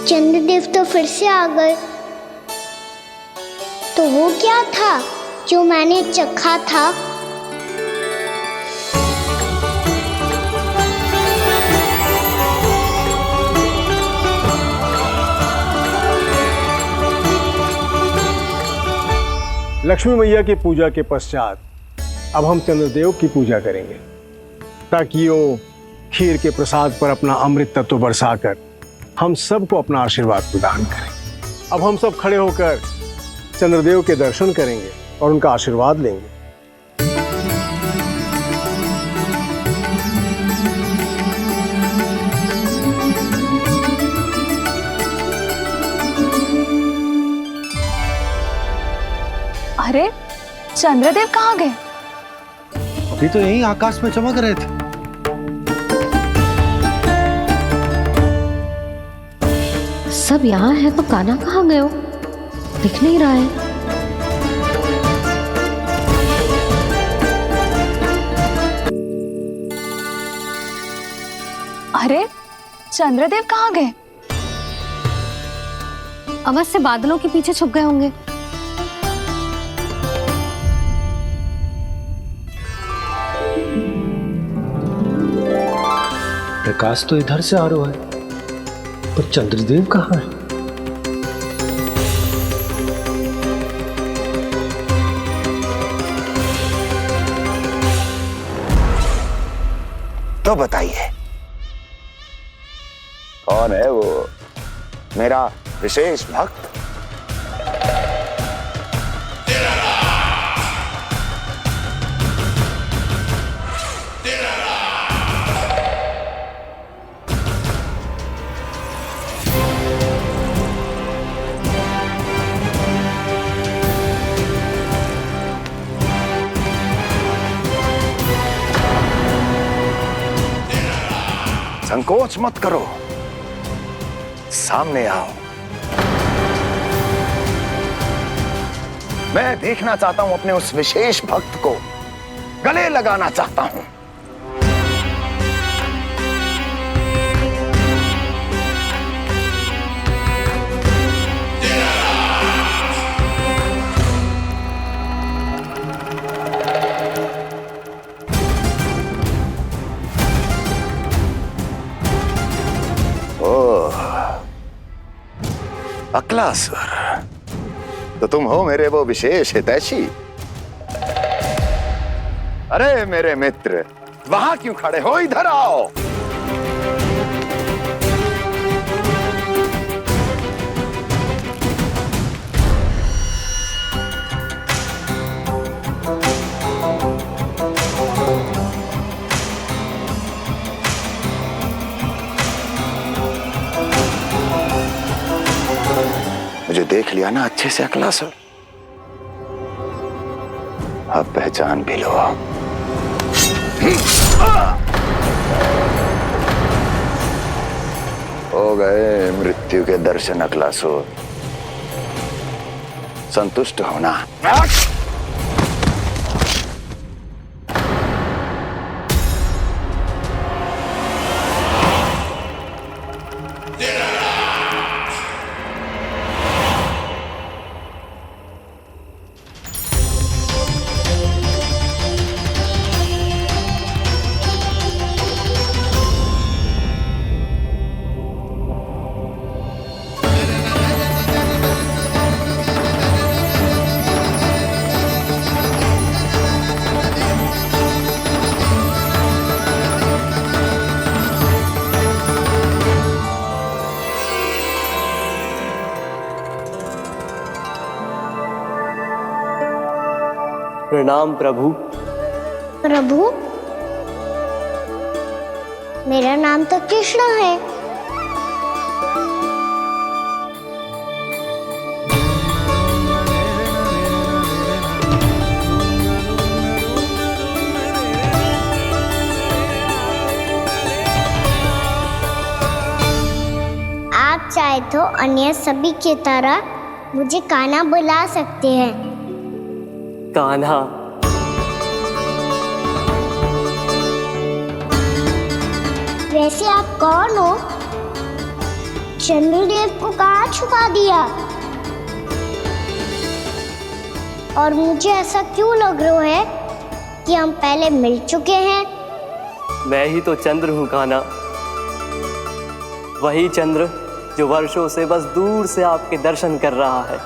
चंद्रदेव तो फिर से आ गए, तो वो क्या था जो मैंने चखा था? लक्ष्मी मैया की पूजा के पश्चात अब हम चंद्रदेव की पूजा करेंगे, ताकि वो खीर के प्रसाद पर अपना अमृत तत्व बरसाकर हम सबको अपना आशीर्वाद प्रदान करें। अब हम सब खड़े होकर चंद्रदेव के दर्शन करेंगे और उनका आशीर्वाद लेंगे। अरे चंद्रदेव कहाँ गए? अभी तो यहीं आकाश में चमक रहे थे। सब यहाँ है तो कान्हा कहाँ गए हो? दिख नहीं रहा है। अरे चंद्रदेव कहाँ गए? अवश्य बादलों के पीछे छुप गए होंगे। प्रकाश तो इधर से आ रहा है, पर चंद्रदेव कहाँ है? तो बताइए कौन है वो मेरा विशेष भक्त? संकोच मत करो, सामने आओ। मैं देखना चाहता हूं अपने उस विशेष भक्त को, गले लगाना चाहता हूं। अक्लासुर, तो तुम हो मेरे वो विशेष हितैषी। अरे मेरे मित्र, वहां क्यों खड़े हो, इधर आओ। मुझे देख लिया ना अच्छे से अक्लासुर, अब पहचान भी लो। हो गए मृत्यु के दर्शन अक्लासुर, संतुष्ट होना। प्रणाम प्रभु। प्रभु, मेरा नाम तो कृष्ण है। आप चाहे तो अन्य सभी की तरह मुझे कान्हा बुला सकते हैं। कान्हा, वैसे आप कौन हो? चंद्रदेव को कहाँ छुपा दिया? और मुझे ऐसा क्यों लग रहा है कि हम पहले मिल चुके हैं? मैं ही तो चंद्र हूँ कान्हा, वही चंद्र जो वर्षों से बस दूर से आपके दर्शन कर रहा है।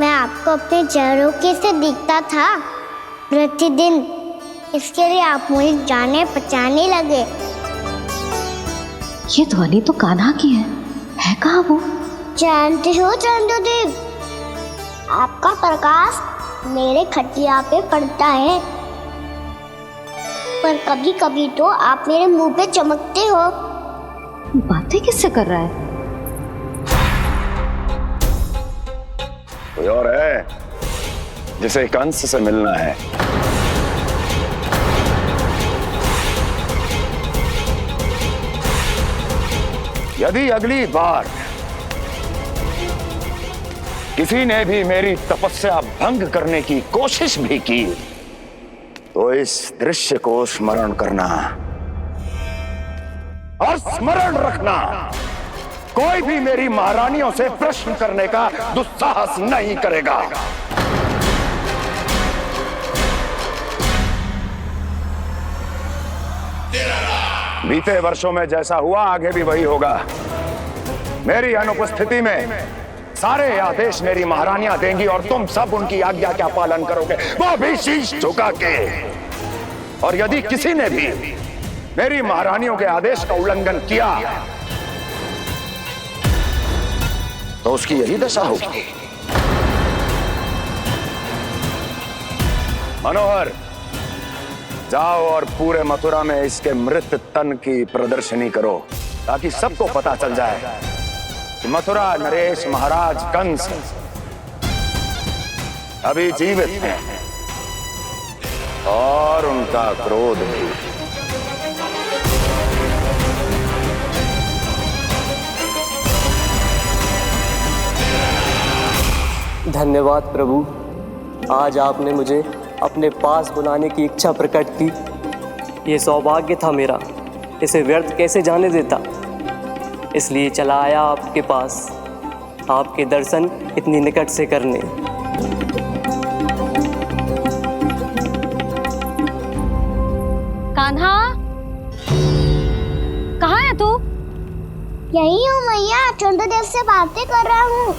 मैं आपको अपने झरोखे से दिखता था प्रतिदिन, इसके लिए आप मुझे जाने पहचाने लगे। ये ध्वनि तो कान्हा की है कहाँ वो? जानते हो चंद्रदेव, आपका प्रकाश मेरे खटिया पे पड़ता है, पर कभी कभी तो आप मेरे मुंह पे चमकते हो। बातें किससे कर रहा है? कोई और है जिसे कंस से मिलना है? यदि अगली बार किसी ने भी मेरी तपस्या भंग करने की कोशिश भी की तो इस दृश्य को स्मरण करना और स्मरण रखना, कोई भी मेरी महारानियों से प्रश्न करने का दुस्साहस नहीं करेगा। बीते वर्षों में जैसा हुआ आगे भी वही होगा। मेरी अनुपस्थिति में सारे आदेश मेरी महारानियां देंगी और तुम सब उनकी आज्ञा का पालन करोगे, वो भी शीश झुका के। और यदि किसी ने भी मेरी महारानियों के आदेश का उल्लंघन किया तो उसकी यही दशा होगी। मनोहर, जाओ और पूरे मथुरा में इसके मृत तन की प्रदर्शनी करो ताकि सबको पता चल जाए कि मथुरा नरेश महाराज कंस अभी जीवित हैं और उनका क्रोध भी। धन्यवाद प्रभु, आज आपने मुझे अपने पास बुलाने की इच्छा प्रकट की। ये सौभाग्य था मेरा, इसे व्यर्थ कैसे जाने देता। इसलिए चला आया आपके पास, आपके दर्शन इतनी निकट से करने। कान्हा, कहाँ है तू? यही हूँ मैया, चंद्रदेव से बातें कर रहा हूँ।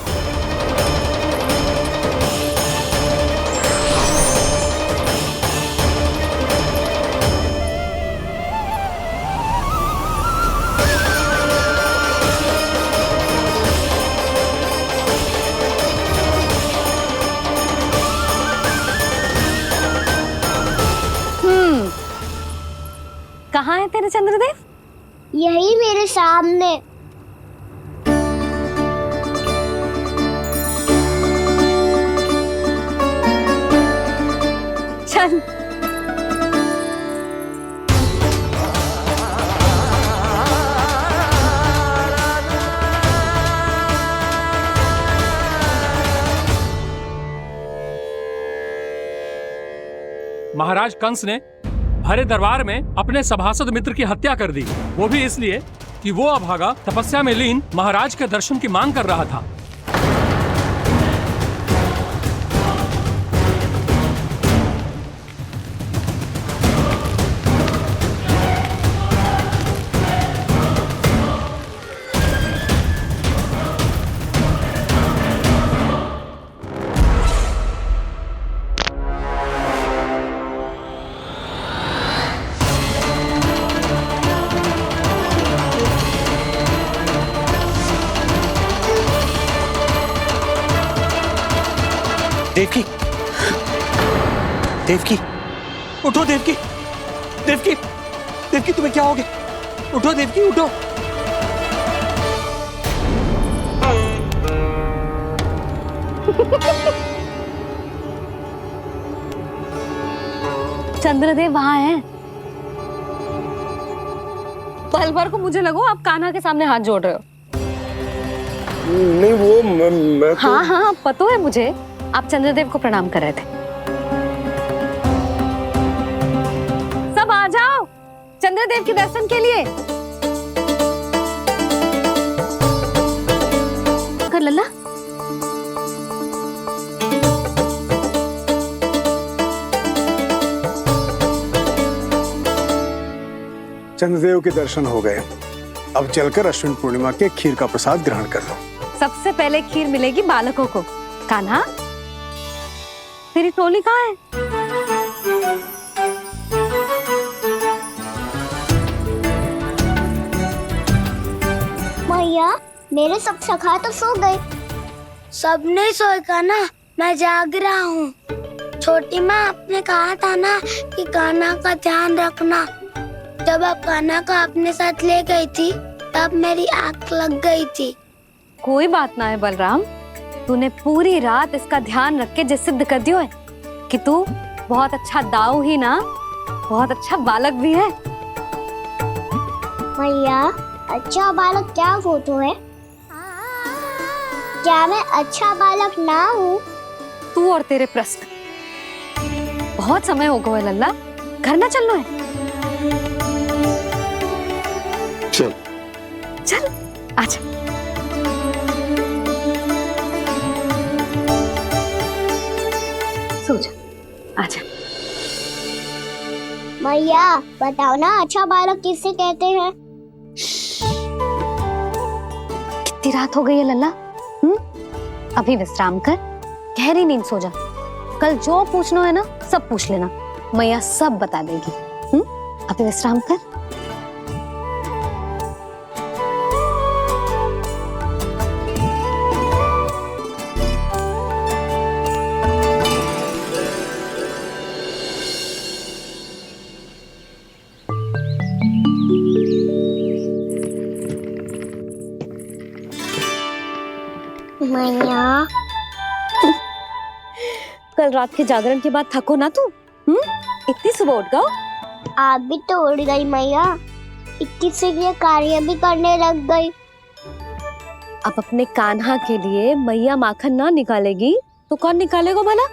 कहाँ है तेरे चंद्रदेव? यही मेरे सामने। चल। महाराज कंस ने भरे दरबार में अपने सभासद मित्र की हत्या कर दी, वो भी इसलिए कि वो अभागा तपस्या में लीन महाराज के दर्शन की मांग कर रहा था। देवकी, देवकी, उठो देवकी, देवकी, देवकी तुम्हें क्या हो गया? उठो देवकी, उठो। चंद्रदेव वहां हैं। पल भर को मुझे लगो आप कान्हा के सामने हाथ जोड़ रहे हो। नहीं वो मैं तो... हाँ हाँ पता है मुझे, आप चंद्रदेव को प्रणाम कर रहे थे। सब आ जाओ चंद्रदेव के दर्शन के लिए। कर लल्ला। चंद्रदेव के दर्शन हो गए, अब चलकर अश्विन पूर्णिमा के खीर का प्रसाद ग्रहण कर लो। सबसे पहले खीर मिलेगी बालकों को। कान्हा, तेरी टोली कहाँ है? मैया, मेरे सब सखा तो सो गए। सब नहीं सोए कान्हा, मैं जाग रहा हूँ। छोटी माँ आपने कहा था ना कि कान्हा का ध्यान रखना। जब आप कान्हा का अपने साथ ले गई थी तब मेरी आँख लग गई थी। कोई बात ना है बलराम, तूने पूरी रात इसका ध्यान रख के जिस सिद्ध कर दियो है कि तू बहुत अच्छा दाऊ ही ना, बहुत अच्छा बालक भी है। मैया, अच्छा बालक क्या फोटो है? क्या मैं अच्छा बालक ना हूँ? तू और तेरे प्रश्न। बहुत समय हो गया लल्ला, घर ना चलना है। चल चल आजा। सो जा, आजा। मैया बताओ ना, अच्छा बालक किसे कहते हैं? कितनी रात हो गई है लल्ला? अभी विश्राम कर, गहरी नींद सो जा। कल जो पूछना है ना सब पूछ लेना, मैया सब बता देगी। अभी विश्राम कर। मैया, कल रात के जागरण के बाद थको ना तू? इतनी सुबह उठ गओ? आप भी तो उड़ गई मैया, इतनी शीघ्र कार्य भी करने लग गई। अब अपने कान्हा के लिए मैया माखन ना निकालेगी तो कौन निकालेगा भला?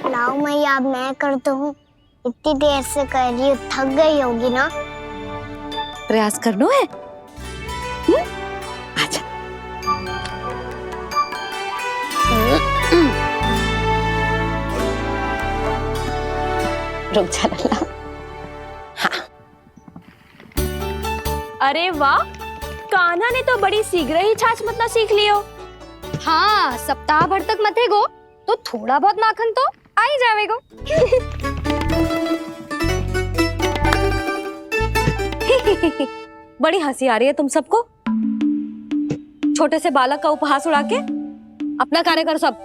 लाओ मैया, अब मैं करता हूँ। इतनी देर से कर रही हूँ, थक गई होगी ना। प्रयास करना है। आजा। रुक जा लल्ला। हाँ अरे वाह, कान्हा ने तो बड़ी शीघ्र ही छाछ मतना सीख लियो। हाँ, सप्ताह भर तक मते गो तो थोड़ा बहुत माखन तो आ ही जावेगो। बड़ी हंसी आ रही है तुम सबको। छोटे से बालक का उपहास उड़ा के अपना कार्य कर सब।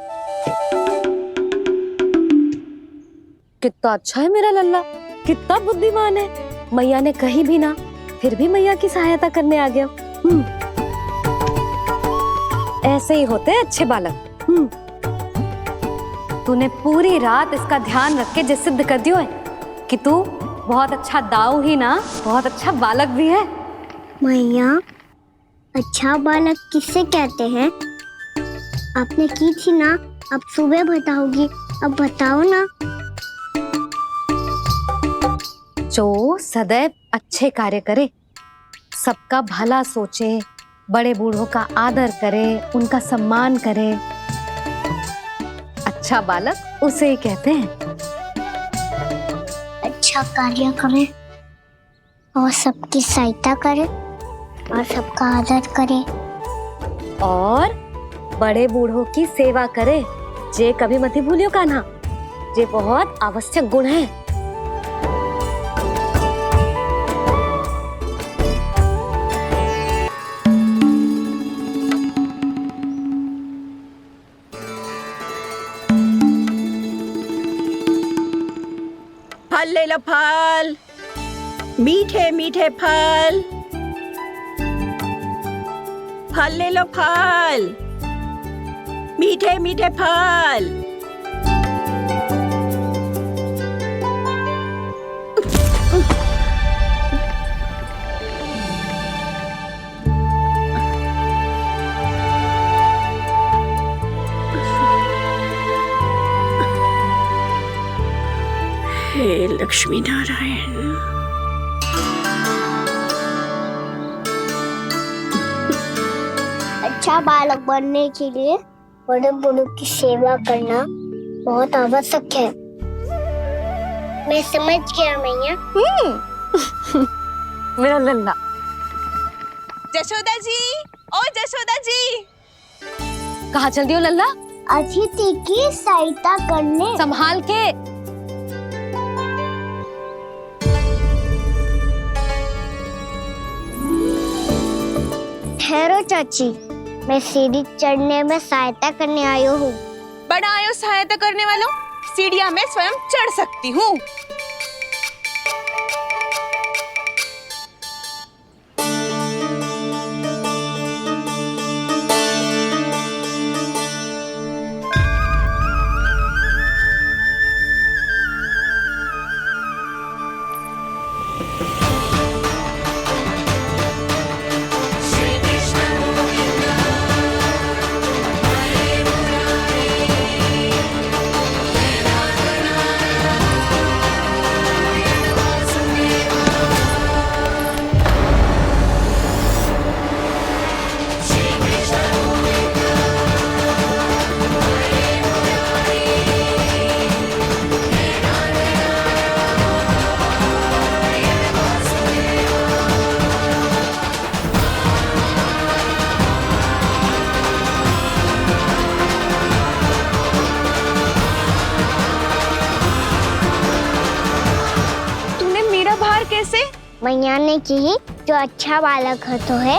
कितना अच्छा है मेरा लल्ला, कितना बुद्धिमान है। मैया ने कही भी ना, फिर भी मैया की सहायता करने आ गया। ऐसे ही होते हैं अच्छे बालक। तूने पूरी रात इसका ध्यान रख के जिस सिद्ध कर दियो है कि तू बहुत अच्छा दाऊ ही ना, बहुत अच्छा बालक भी है। मैया, अच्छा बालक किससे कहते हैं? आपने की थी ना, अब सुबह बताओगी, अब बताओ ना। जो सदैव अच्छे कार्य करे, सबका भला सोचे, बड़े बूढ़ों का आदर करे, उनका सम्मान करे, अच्छा बालक उसे ही कहते हैं। अच्छा कार्य करे और सबकी सहायता करे और सबका आदर करे और बड़े बूढ़ों की सेवा करे, जे कभी मत भूलियो कान्हा, जे बहुत आवश्यक गुण है। फल ले लो, फल, मीठे मीठे फल। फल ले लो, फल, मीठे मीठे फल। हे लक्ष्मी नारायण। अच्छा बालक बनने के लिए बड़े बूढ़ों की सेवा करना बहुत आवश्यक है। मैं समझ गया मैया। मेरा लल्ला। जशोदा जी, ओ जशोदा जी। कहाँ चल दियो लल्ला? अतिथि की सहायता करने। संभाल के। ठहरो चाची, मैं सीढ़ी चढ़ने में सहायता करने आई हूँ। बड़ा आयो सहायता करने वालों, सीढ़ियाँ मैं स्वयं चढ़ सकती हूँ। मैया ने की, जो अच्छा बालक तो है,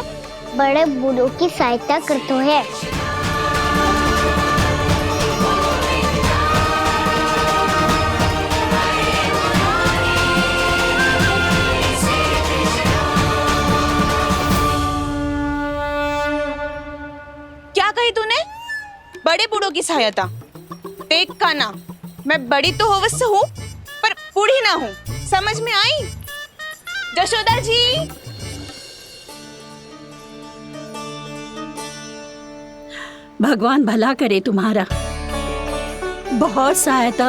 बड़े बूढ़ों की सहायता करतो है। क्या कही तूने? बड़े बूढ़ों की सहायता? देख कान्हा, मैं बड़ी तो अवश्य हूँ, पर बूढ़ी ना हूँ, समझ में आई? जशोदा जी। भगवान भला करे तुम्हारा। बहुत सहायता